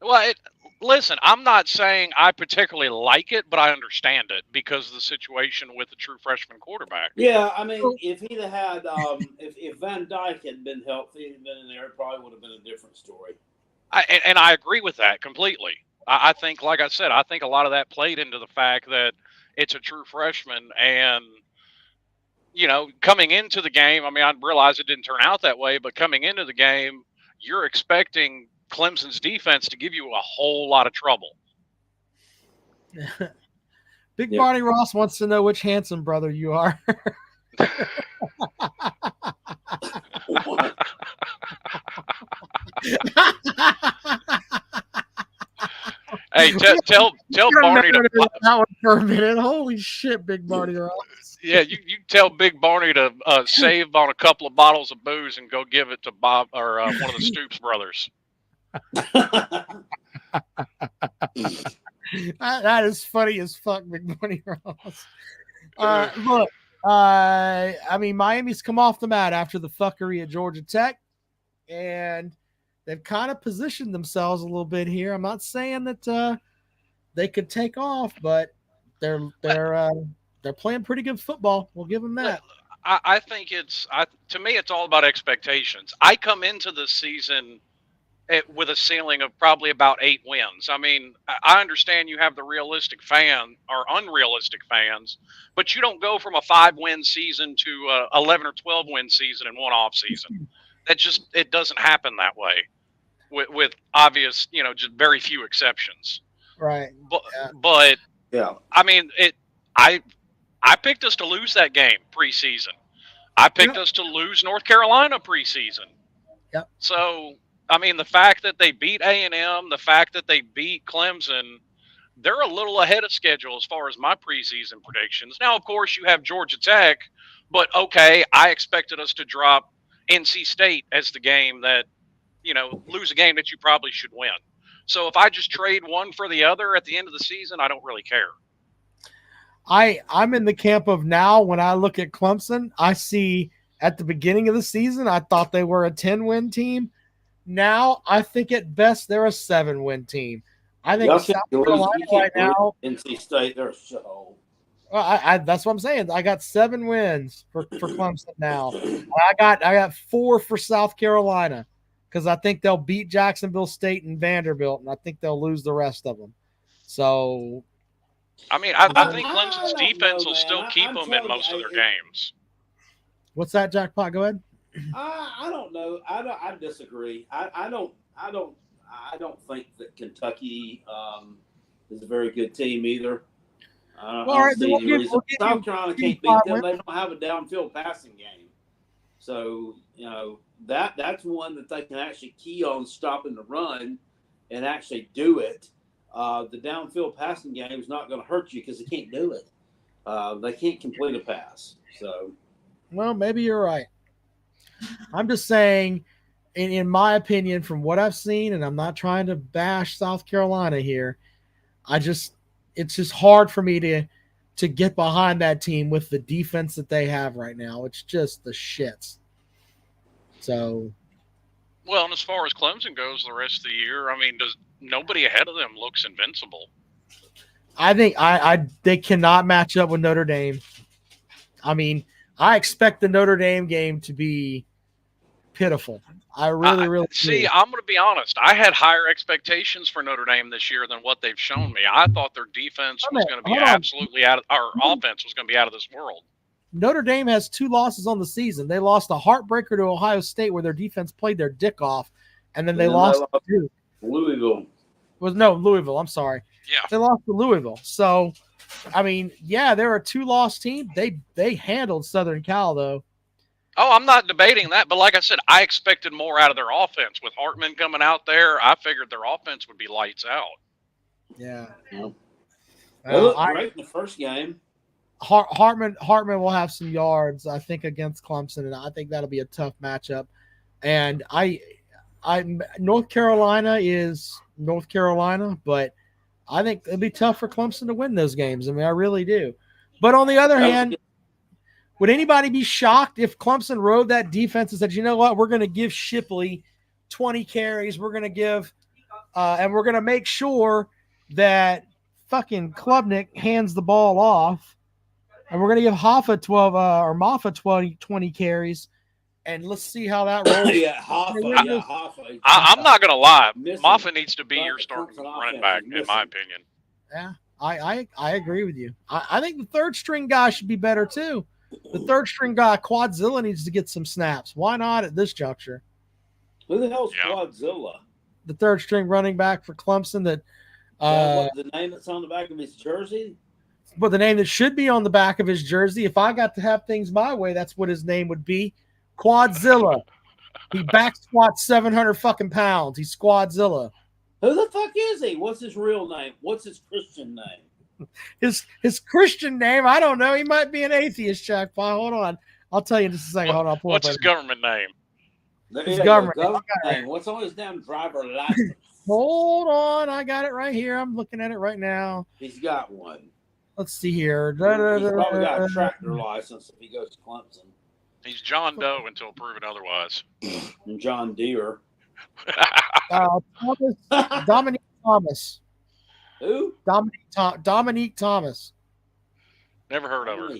Well, listen, I'm not saying I particularly like it, but I understand it because of the situation with the true freshman quarterback. Yeah, I mean, if he'd have had, if Van Dyke had been healthy and been in there, it probably would have been a different story. And I agree with that completely. I think, like I said, I think a lot of that played into the fact that it's a true freshman. And, coming into the game, I mean, I realize it didn't turn out that way, but coming into the game, you're expecting Clemson's defense to give you a whole lot of trouble. Big Barney Ross wants to know which Hanson brother you are. Hey, tell Barney to that one for a minute. Holy shit, Big Barney Ross. Yeah, you tell Big Barney to save on a couple of bottles of booze and go give it to Bob or one of the Stoops brothers. That is funny as fuck, Big Barney Ross. Look, I mean, Miami's come off the mat after the fuckery at Georgia Tech, and they've kind of positioned themselves a little bit here. I'm not saying that they could take off, but they're playing pretty good football. We'll give them that. I think to me, it's all about expectations. I come into the season with a ceiling of probably about 8 wins. I mean, I understand you have the realistic fan or unrealistic fans, but you don't go from a 5-win season to a 11 or 12-win season in one off season. It doesn't happen that way with obvious, just very few exceptions. Right. But I mean, I picked us to lose that game preseason. I picked us to lose North Carolina preseason. Yep. So, I mean, the fact that they beat A&M, the fact that they beat Clemson, they're a little ahead of schedule as far as my preseason predictions. Now, of course, you have Georgia Tech, but okay, I expected us to drop NC State as the game that, lose a game that you probably should win. So if I just trade one for the other at the end of the season, I don't really care. I'm in the camp of now when I look at Clemson, I see at the beginning of the season, I thought they were a 10-win team. Now I think at best they're a 7-win team. I think South Carolina right now. NC State, they're so. Well, that's what I'm saying. I got 7 wins for Clemson now. I got 4 for South Carolina because I think they'll beat Jacksonville State and Vanderbilt, and I think they'll lose the rest of them. So. I mean, I think Clemson's defense will still keep them in most of their games. What's that, Jackpot? Go ahead. I don't know. I disagree. I don't think that Kentucky is a very good team either. I don't see any reason. South Carolina can't beat them. They don't have a downfield passing game. So, that's one that they can actually key on stopping the run and actually do it. The downfield passing game is not going to hurt you because they can't do it. They can't complete a pass. So, well, maybe you're right. I'm just saying, in my opinion, from what I've seen, and I'm not trying to bash South Carolina here, it's just hard for me to get behind that team with the defense that they have right now. It's just the shits. So. Well, and as far as Clemson goes the rest of the year, I mean, nobody ahead of them looks invincible. I think they cannot match up with Notre Dame. I mean, I expect the Notre Dame game to be pitiful. I really see. do. I'm going to be honest. I had higher expectations for Notre Dame this year than what they've shown me. I thought their defense was going to be absolutely our offense was going to be out of this world. Notre Dame has 2 losses on the season. They lost a heartbreaker to Ohio State where their defense played their dick off, and then they lost to Louisville. Louisville. I'm sorry. Yeah, they lost to Louisville. So, I mean, yeah, they're a 2-loss team. They handled Southern Cal though. Oh, I'm not debating that, but like I said, I expected more out of their offense. With Hartman coming out there, I figured their offense would be lights out. Yeah. They looked great in the first game. Hartman will have some yards, I think, against Clemson, and I think that'll be a tough matchup. And North Carolina is North Carolina, but I think it'll be tough for Clemson to win those games. I mean, I really do. But on the other hand, would anybody be shocked if Clemson rode that defense and said, you know what, we're going to give Shipley 20 carries, we're going to give and we're going to make sure that fucking Klubnik hands the ball off, and we're going to give Moffa 20 carries, and let's see how that rolls. Hoffa. I'm not going to lie. Moffa needs to be your starting running back, in my opinion. Yeah, I agree with you. I think the third string guy should be better too. The third string guy, Quadzilla, needs to get some snaps. Why not at this juncture? Who the hell's Quadzilla? The third string running back for Clemson. That the name that's on the back of his jersey? But the name that should be on the back of his jersey, if I got to have things my way, that's what his name would be. Quadzilla. He back squats 700 fucking pounds. He's Squadzilla. Who the fuck is he? What's his real name? What's his Christian name? His Christian name, I don't know. He might be an atheist, Jackpot. Hold on. I'll tell you in just a second. Hold on. What's his government name? His government name. What's on his damn driver license? Hold on. I got it right here. I'm looking at it right now. He's got one. Let's see here. He's probably got a tractor license if he goes to Clemson. He's John Doe until proven otherwise. And John Deere. Dominique Thomas. Who? Dominique Thomas. Never heard of her.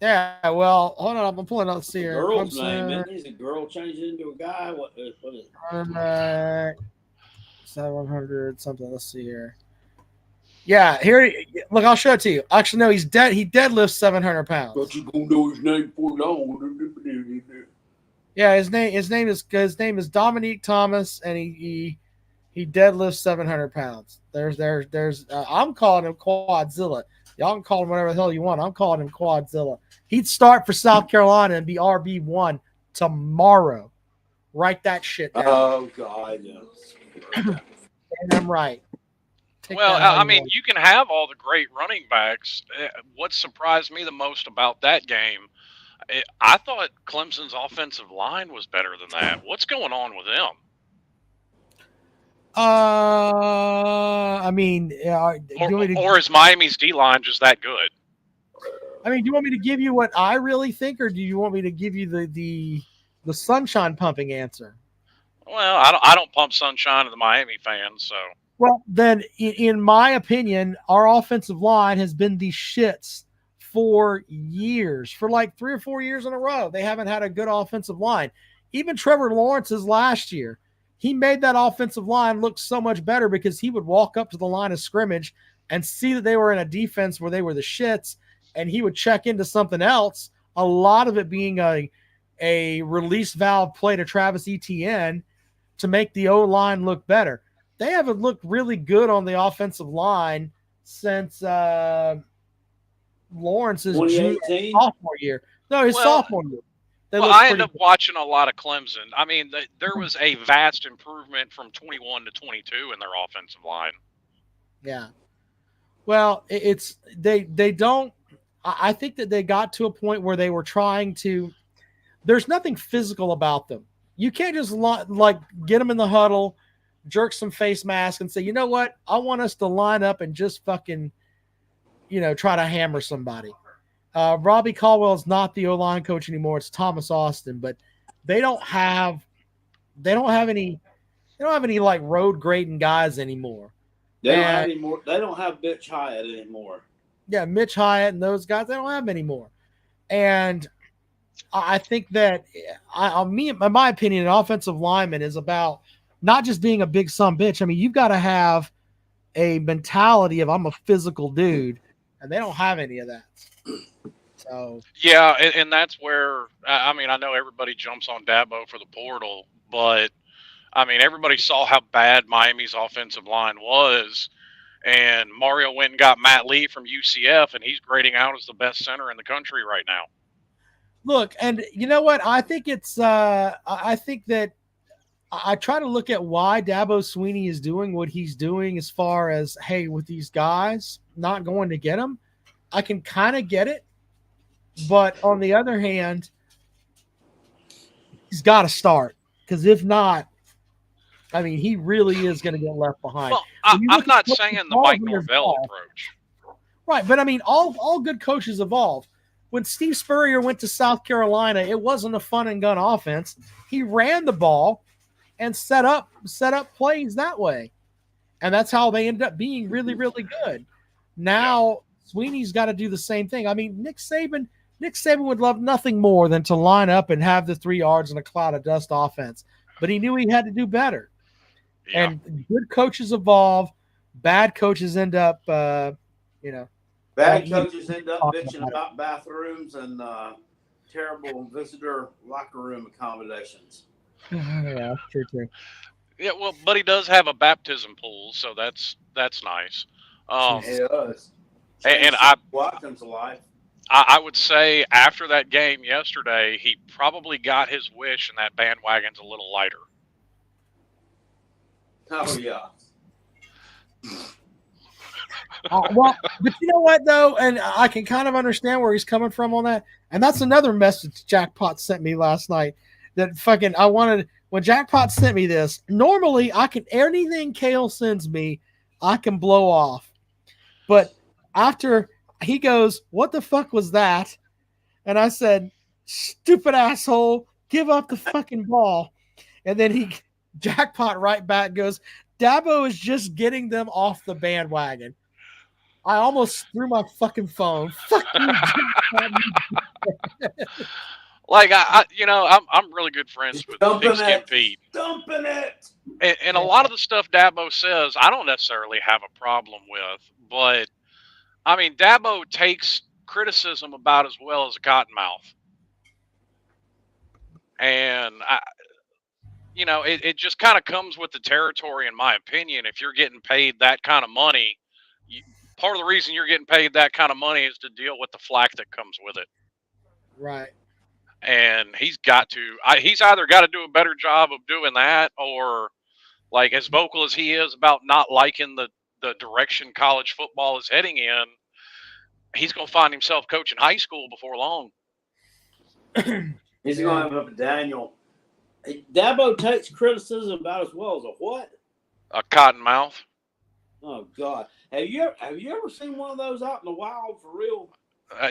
Yeah, well, hold on. I'm pulling up. Let's see here. Girl's name, isn't it? Is a girl changed into a guy? What is it? 700 something. Let's see here. Yeah, here. Look, I'll show it to you. Actually, no, he's dead. He deadlifts 700 pounds. But you gonna know his name for long. Yeah, his name is Dominique Thomas, and he deadlifts 700 pounds. There's I'm calling him Quadzilla. Y'all can call him whatever the hell you want. I'm calling him Quadzilla. He'd start for South Carolina and be RB1 tomorrow. Write that shit down. Oh God, yes. I'm right. Well, I mean, you can have all the great running backs. What surprised me the most about that game, I thought Clemson's offensive line was better than that. What's going on with them? I mean, or is Miami's D line just that good? I mean, do you want me to give you what I really think, or do you want me to give you the sunshine pumping answer? Well, I don't pump sunshine to the Miami fans, so. Well, then, in my opinion, our offensive line has been the shits for years, for like 3 or 4 years in a row. They haven't had a good offensive line. Even Trevor Lawrence's last year, he made that offensive line look so much better because he would walk up to the line of scrimmage and see that they were in a defense where they were the shits, and he would check into something else, a lot of it being a release valve play to Travis Etienne to make the O-line look better. They haven't looked really good on the offensive line since Lawrence's sophomore year. No, his sophomore year. I ended up watching a lot of Clemson. I mean, there was a vast improvement from 21 to 22 in their offensive line. Yeah. Well, they don't. I think that they got to a point where they were trying to. There's nothing physical about them. You can't just like get them in the huddle, jerk some face mask, and say, you know what? I want us to line up and just fucking, try to hammer somebody. Robbie Caldwell is not the O-line coach anymore. It's Thomas Austin, but they don't have any like road grading guys anymore. They don't have any more. They don't have Mitch Hyatt anymore. Yeah, Mitch Hyatt and those guys, they don't have anymore. And I think that in my opinion, an offensive lineman is about not just being a big son bitch. I mean, you've got to have a mentality of I'm a physical dude, and they don't have any of that. So yeah, and that's where I mean, I know everybody jumps on Dabo for the portal, but I mean, everybody saw how bad Miami's offensive line was, and Mario went and got Matt Lee from UCF, and he's grading out as the best center in the country right now. Look, and you know what? I think it's I think that I try to look at why Dabo Swinney is doing what he's doing as far as, hey, with these guys not going to get them. I can kind of get it, but on the other hand, he's got to start, because if not, I mean, he really is going to get left behind. Well, I'm not saying the Mike Norvell approach. Right, but I mean, all good coaches evolve. When Steve Spurrier went to South Carolina, it wasn't a fun and gun offense. He ran the ball and set up plays that way, and that's how they ended up being really, really good. Now Sweeney's got to do the same thing. I mean, Nick Saban would love nothing more than to line up and have the 3 yards in a cloud of dust offense, but he knew he had to do better. Yeah. And good coaches evolve. Bad coaches end up, Bad coaches end up bitching about bathrooms and terrible visitor locker room accommodations. Yeah, true. Yeah, well, but he does have a baptism pool, so that's nice. He does. And Watkins' life. I would say after that game yesterday, he probably got his wish, and that bandwagon's a little lighter. Oh yeah. Well, but you know what though, and I can kind of understand where he's coming from on that. And that's another message Jackpot sent me last night. That fucking when Jackpot sent me this. Normally, anything Kale sends me, I can blow off. But after he goes, "What the fuck was that?" And I said, "Stupid asshole, give up the fucking ball." And then Jackpot right back goes, Dabo is just getting them off the bandwagon. I almost threw my fucking phone. Fuck you, Like I'm really good friends with Big Skin Pete. Dumping it. And a lot of the stuff Dabo says, I don't necessarily have a problem with. But, I mean, Dabo takes criticism about as well as a cottonmouth. And, it just kind of comes with the territory, in my opinion. If you're getting paid that kind of money, part of the reason you're getting paid that kind of money is to deal with the flack that comes with it. Right. And he's either got to do a better job of doing that, or like as vocal as he is about not liking the direction college football is heading in, he's going to find himself coaching high school before long. He's going to have a Daniel. Dabo takes criticism about as well as a what? A cottonmouth. Oh God! Have you ever seen one of those out in the wild for real?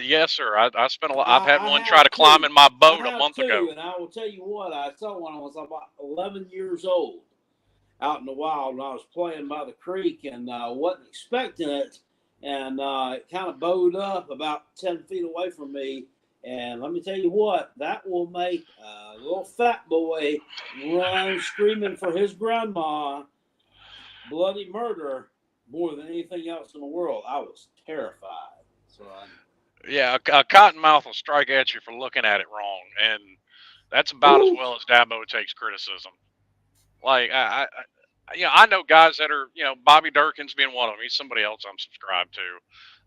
Yes, sir. I spent a lot. I've had one try to climb in my boat a month ago. And I will tell you what, I saw one. I was about 11 years old, out in the wild, and I was playing by the creek, and wasn't expecting it, and it kind of bowed up about 10 feet away from me. And let me tell you what, that will make a little fat boy run screaming for his grandma, bloody murder, more than anything else in the world. I was terrified. So yeah, a cottonmouth will strike at you for looking at it wrong, and that's about as well as Dabo takes criticism. Like I know guys that are, Bobby Durkins being one of them. He's somebody else I'm subscribed to.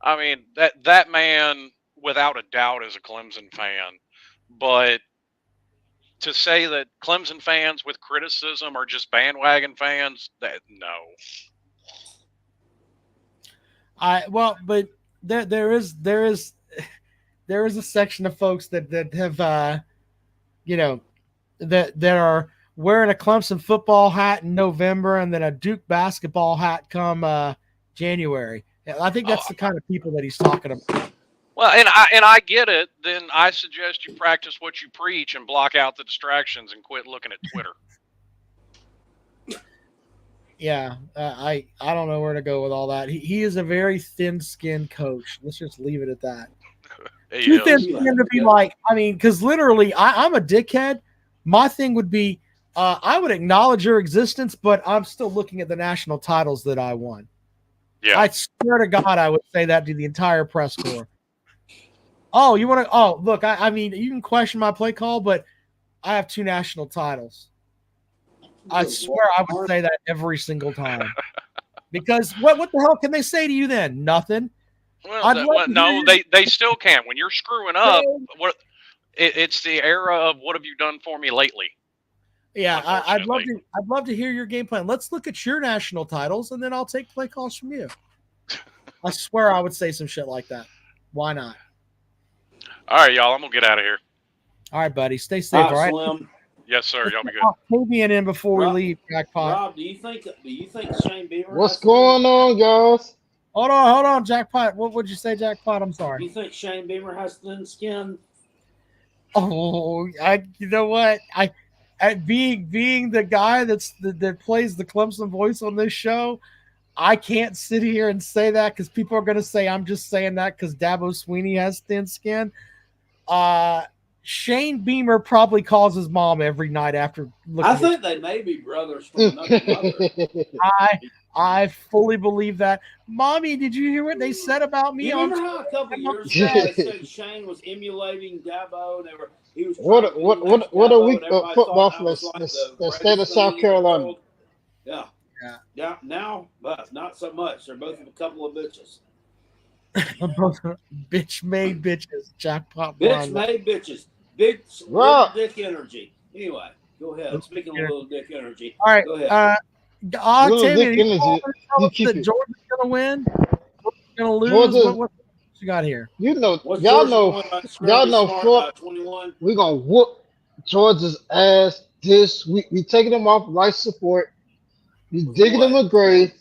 I mean, that man, without a doubt, is a Clemson fan. But to say that Clemson fans with criticism are just bandwagon fans, no. But there is a section of folks that have that are wearing a Clemson football hat in November and then a Duke basketball hat come January. I think that's the kind of people that he's talking about. Well, and I get it. Then I suggest you practice what you preach and block out the distractions and quit looking at Twitter. Yeah, I don't know where to go with all that. He is a very thin-skinned coach. Let's just leave it at that. Too thin-skinned to be like, because literally, I'm a dickhead. My thing would be, I would acknowledge your existence, but I'm still looking at the national titles that I won. Yeah. I swear to God, I would say that to the entire press corps. Oh, you want to? Oh, look, I mean, you can question my play call, but I have 2 national titles. I swear I would say that every single time. Because what the hell can they say to you then? Nothing. Well, no, they still can. When you're screwing up, it's the era of what have you done for me lately? Yeah, I'd love to hear your game plan. Let's look at your national titles, and then I'll take play calls from you. I swear I would say some shit like that. Why not? All right, y'all. I'm gonna get out of here. All right, buddy. Stay safe. All right. Slim. Yes, sir. Y'all be good. Fabian in before we leave. Jackpot. Rob, do you think Shane Beamer? What's going on, guys? Hold on, Jackpot. What would you say, Jackpot? I'm sorry. Do you think Shane Beamer has thin skin? Oh, you know what? Being the guy that plays the Clemson voice on this show, I can't sit here and say that because people are going to say I'm just saying that because Dabo Swinney has thin skin. Shane Beamer probably calls his mom every night after looking. I think they may be brothers from another mother. I fully believe that. Mommy, did you hear what they said about me? You remember how a couple years ago they said Shane was emulating Dabo? He was what a week of football from the state of South Carolina. Yeah. Now, but not so much. They're both a couple of bitches. Both bitch-made bitches. Jackpot. Bitch-made bitches. Big little dick energy. Anyway, go ahead. Speaking of little dick energy. All right. Go ahead. Georgia's going to win. Georgia's going to lose. What you got here? Y'all know. We're gonna whoop Georgia's ass this week. We taking them off life support. We digging them a grave,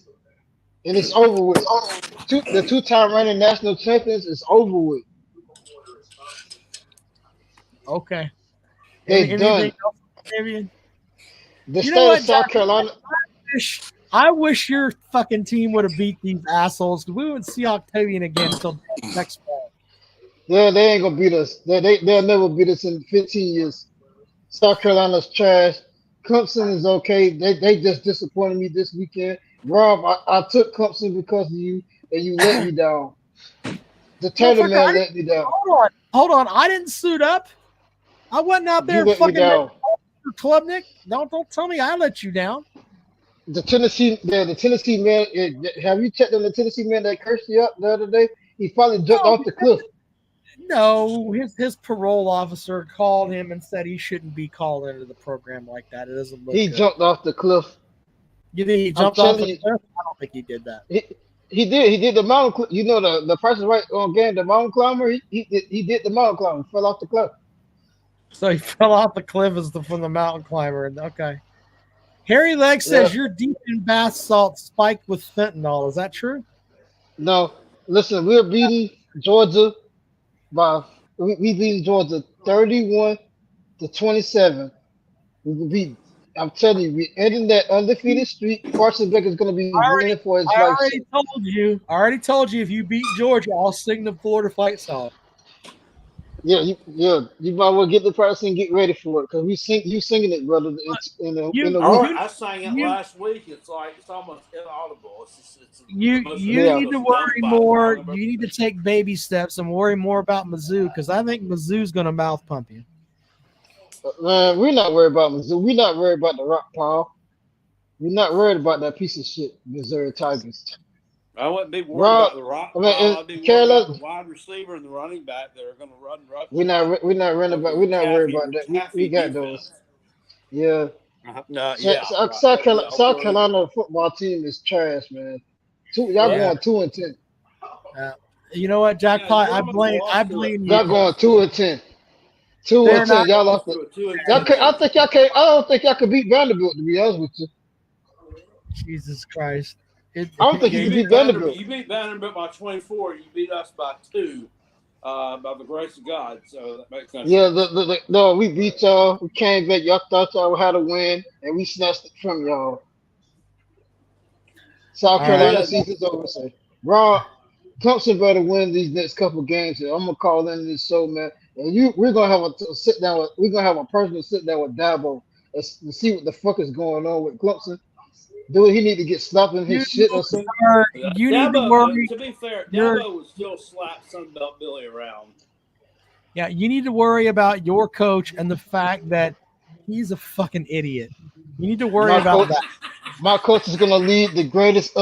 and it's over with. The 2-time reigning national champions is over with. Okay. They done. Fabian? The You state know what, of South Jack? Carolina. I wish your fucking team would have beat these assholes because we wouldn't see Octavian again until next fall. Yeah, they ain't gonna beat us. They'll never beat us in 15 years. South Carolina's trash. Clemson is okay. They just disappointed me this weekend. Rob, I took Clemson because of you, and you let me down. The Tater Motherfucker, man let me down. Hold on. I didn't suit up. I wasn't out there You let me fucking down. Klubnik. Don't tell me I let you down. The Tennessee man. Have you checked on the Tennessee man that cursed you up the other day? He probably jumped off the cliff. No, his parole officer called him and said he shouldn't be called into the program like that. It doesn't look He good. jumped off the cliff. You think he jumped off the cliff? I don't think he did that. He did. He did the mountain. You know the person right on game, the mountain climber. He did the mountain climber. Fell off the cliff. So he fell off the cliff from the mountain climber. Okay. Harry Legg says you're deep in bath salt spiked with fentanyl. Is that true? No, listen. We're beating Georgia we beating Georgia 31-27. I'm telling you, we're ending that undefeated streak. Carson Beck is going to be winning for his I life. already told you if you beat Georgia, I'll sing the Florida fight song. Yeah, you might well get the practice and get ready for it because you singing it, brother. It's in the I sang it last week. It's almost inaudible. You need to worry more. You need to take baby steps and worry more about Mizzou because I think Mizzou's going to mouth pump you. Man, we're not worried about Mizzou. We're not worried about the Rock Paul. We're not worried about that piece of shit, Missouri Tigers. I wouldn't be worried about the rock. I'd be worried about the wide receiver and the running back that are going to run. We're not worried about that. We got those. Yeah. South Carolina football team is trash, man. Y'all going 2-10. You know what, Jackpot? I blame you. Y'all going 2-10. 2-10. Y'all lost it. I don't think y'all could beat Vanderbilt, to be honest with you. Jesus Christ. I don't think you can beat Vanderbilt. You beat Vanderbilt by 24. You beat us by 2 by the grace of God. So that makes sense. Yeah, no, we beat y'all. We came back. Y'all thought y'all had a win, and we snatched it from y'all. South Carolina season's over. So, Rob, Clemson better win these next couple games. I'm gonna call in this show, man. And we're gonna have a sit down with. We're gonna have a personal sit down with Dabo and see what the fuck is going on with Clemson. Do he need to get slapped in his shit or something? You need to worry. To be fair, Dabo would still slap Sunbelt Billy around. Yeah, you need to worry about your coach and the fact that he's a fucking idiot. You need to worry about that. My coach is gonna lead the greatest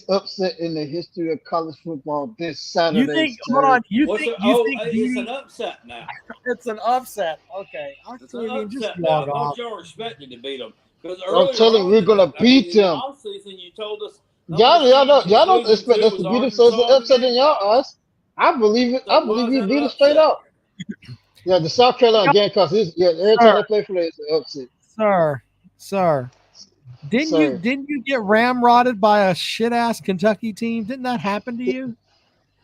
upset in the history of college football this Saturday. You think? Hold on. It's an upset now. It's an upset. Okay. It's an upset now. Don't y'all expect to beat them? I'm telling you, we're gonna beat them. Offseason, you told us. Y'all don't expect us to beat them, so it's an upset in your eyes. I believe it. I believe we beat them straight up. Yeah, the South Carolina Gamecocks is every time they play for them, it's an upset. Sir. Didn't you get ramrodded by a shit ass Kentucky team? Didn't that happen to you?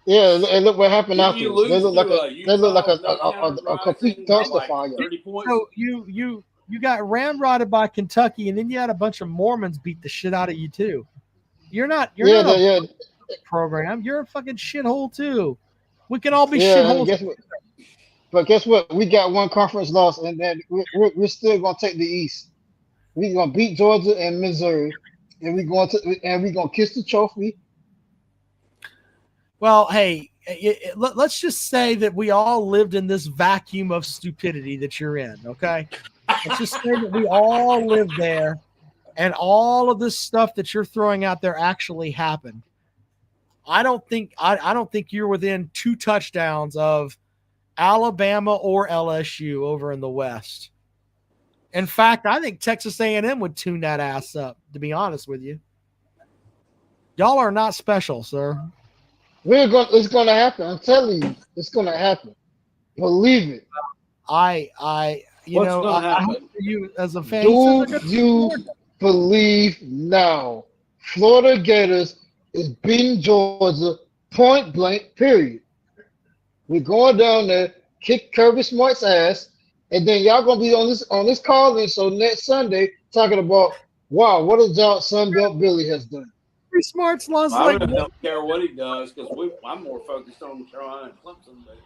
Yeah, and look what happened afterwards. They look like a complete dumpster fire. So you got ramrodded by Kentucky, and then you had a bunch of Mormons beat the shit out of you too. You're not a program. You're a fucking shithole too. We can all be shitholes. Guess what? We got one conference loss, and then we're still gonna take the East. We're gonna beat Georgia and Missouri, and we're gonna kiss the trophy. Well, hey, let's just say that we all lived in this vacuum of stupidity that you're in. Okay, let's just say that we all lived there, and all of this stuff that you're throwing out there actually happened. I don't think you're within 2 touchdowns of Alabama or LSU over in the West. In fact, I think Texas A&M would tune that ass up, to be honest with you. Y'all are not special, sir. It's gonna happen. I'm telling you, it's gonna happen. Believe it. I hope you as a fan. Do you believe now? Florida Gators is beating Georgia point blank, period. We're going down there, kick Kirby Smart's ass, and then y'all gonna be on this call in so next Sunday talking about wow, what a job Sunbelt Billy has done. Pretty Smart's lost I like really don't care what he does because I'm more focused on Carolina and Clemson. But,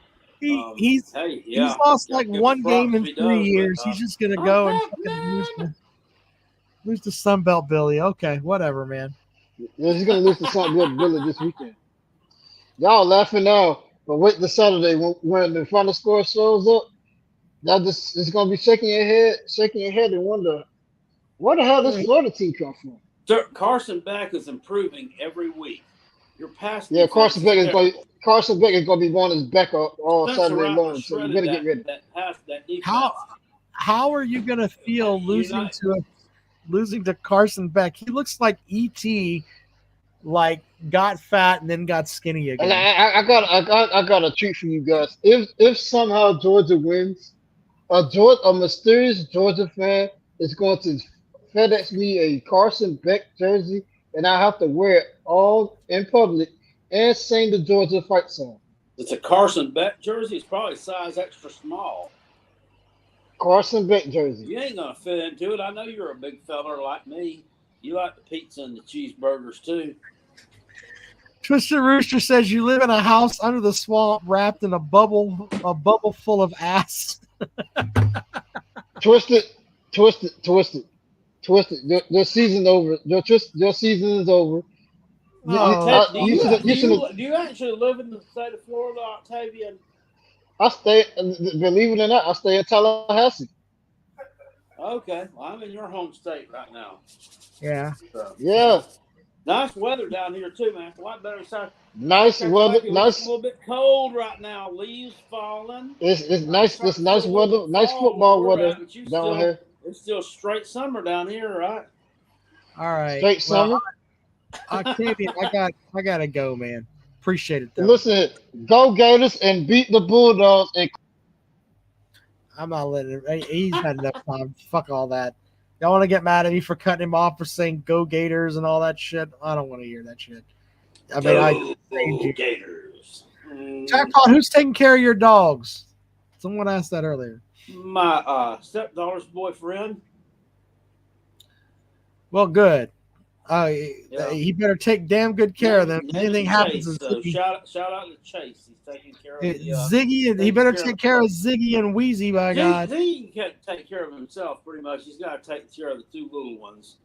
he's lost like one game in 3 years. He's just gonna go and fucking lose to Sunbelt Billy. Okay, whatever, man. Yeah, he's gonna lose to Sunbelt Billy this weekend. Y'all laughing now, but wait till Saturday when the final score shows up. It's gonna be shaking your head and wonder where the hell this Florida team come from. Sir, Carson Beck is improving every week. You're past. Yeah, Carson Beck is gonna be on his back all Saturday long, so you better get ready. How are you gonna feel losing to Carson Beck? He looks like E.T. like got fat and then got skinny again. And I got a treat for you guys. If somehow Georgia wins, a mysterious Georgia fan is going to FedEx me a Carson Beck jersey, and I have to wear it all in public and sing the Georgia fight song. It's a Carson Beck jersey. It's probably size extra small. Carson Beck jersey. You ain't gonna fit into it. I know you're a big fella like me. You like the pizza and the cheeseburgers too. Twisted Rooster says you live in a house under the swamp, wrapped in a bubble full of ass. Twisted. Their season over. Their season is over. Do you actually live in the state of Florida, Octavian? Believe it or not, I stay in Tallahassee. Okay, well, I'm in your home state right now. Yeah. So, Yeah. Nice weather down here too, man. It's a lot better side. Nice weather. It's Nice. a little bit cold right now. Leaves falling. It's nice. It's nice weather. Nice football weather down here. It's still straight summer down here, right? All right. Straight summer. Octavian, I gotta go, man. Appreciate it though. Listen, go Gators and beat the Bulldogs. And I'm not letting him. He's had enough time. Fuck all that. Y'all want to get mad at me for cutting him off for saying "Go Gators" and all that shit? I don't want to hear that shit. I mean, Go Gators. Jackpot, who's taking care of your dogs? Someone asked that earlier. My stepdaughter's boyfriend. Well, good. He better take damn good care of them. Anything happens, Shout out to Chase. He's taking care of Ziggy, and he better take care of Ziggy and Wheezy. By God, Ziggy can't take care of himself pretty much. He's got to take care of the two little ones.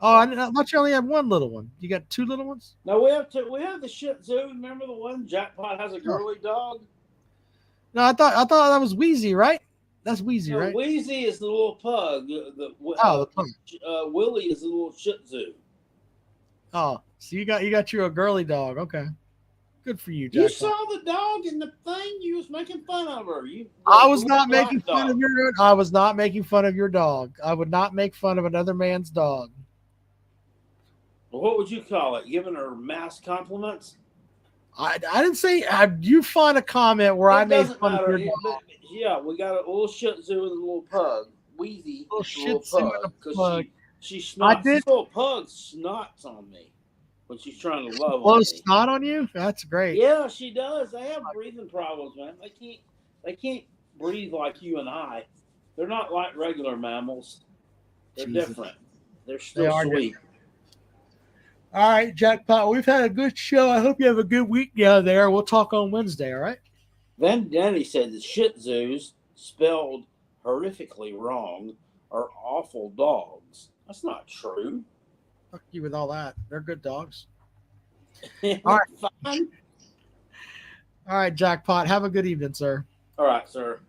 Oh, I thought you only had one little one. You got two little ones? No, we have two. We have the Shih Tzu. Remember the one? Jackpot has a girly dog. No, I thought that was Wheezy, right? That's Wheezy, No, right? Wheezy is the little pug. The pug. Willie is the little Shih Tzu. Oh, so you got you a girly dog. Okay, good for you, You Jackpot. saw the dog in the thing. You was making fun of her. I was not making fun of your. I was not making fun of your dog. I would not make fun of another man's dog. Well, what would you call it? Giving her mass compliments? I didn't say. You find a comment where I made fun of your dog. Yeah, we got a little Shih Tzu and a little pug. Wheezy, Little the Shih little Tzu and pug. a 'Cause pug. She snots. This little pug snots on me when she's trying to love on Blow me. snot on you? That's great. Yeah, she does. They have breathing problems, man. They can't breathe like you and I. They're not like regular mammals. They're Jesus. different. They're They still are sweet. different. All right, Jackpot. We've had a good show. I hope you have a good week down there. We'll talk on Wednesday. All right. Van Denny said the Shih Tzus, spelled horrifically wrong, are awful dogs. That's not true. Fuck you with all that. They're good dogs. All right. All right, Jackpot. Have a good evening, sir. All right, sir.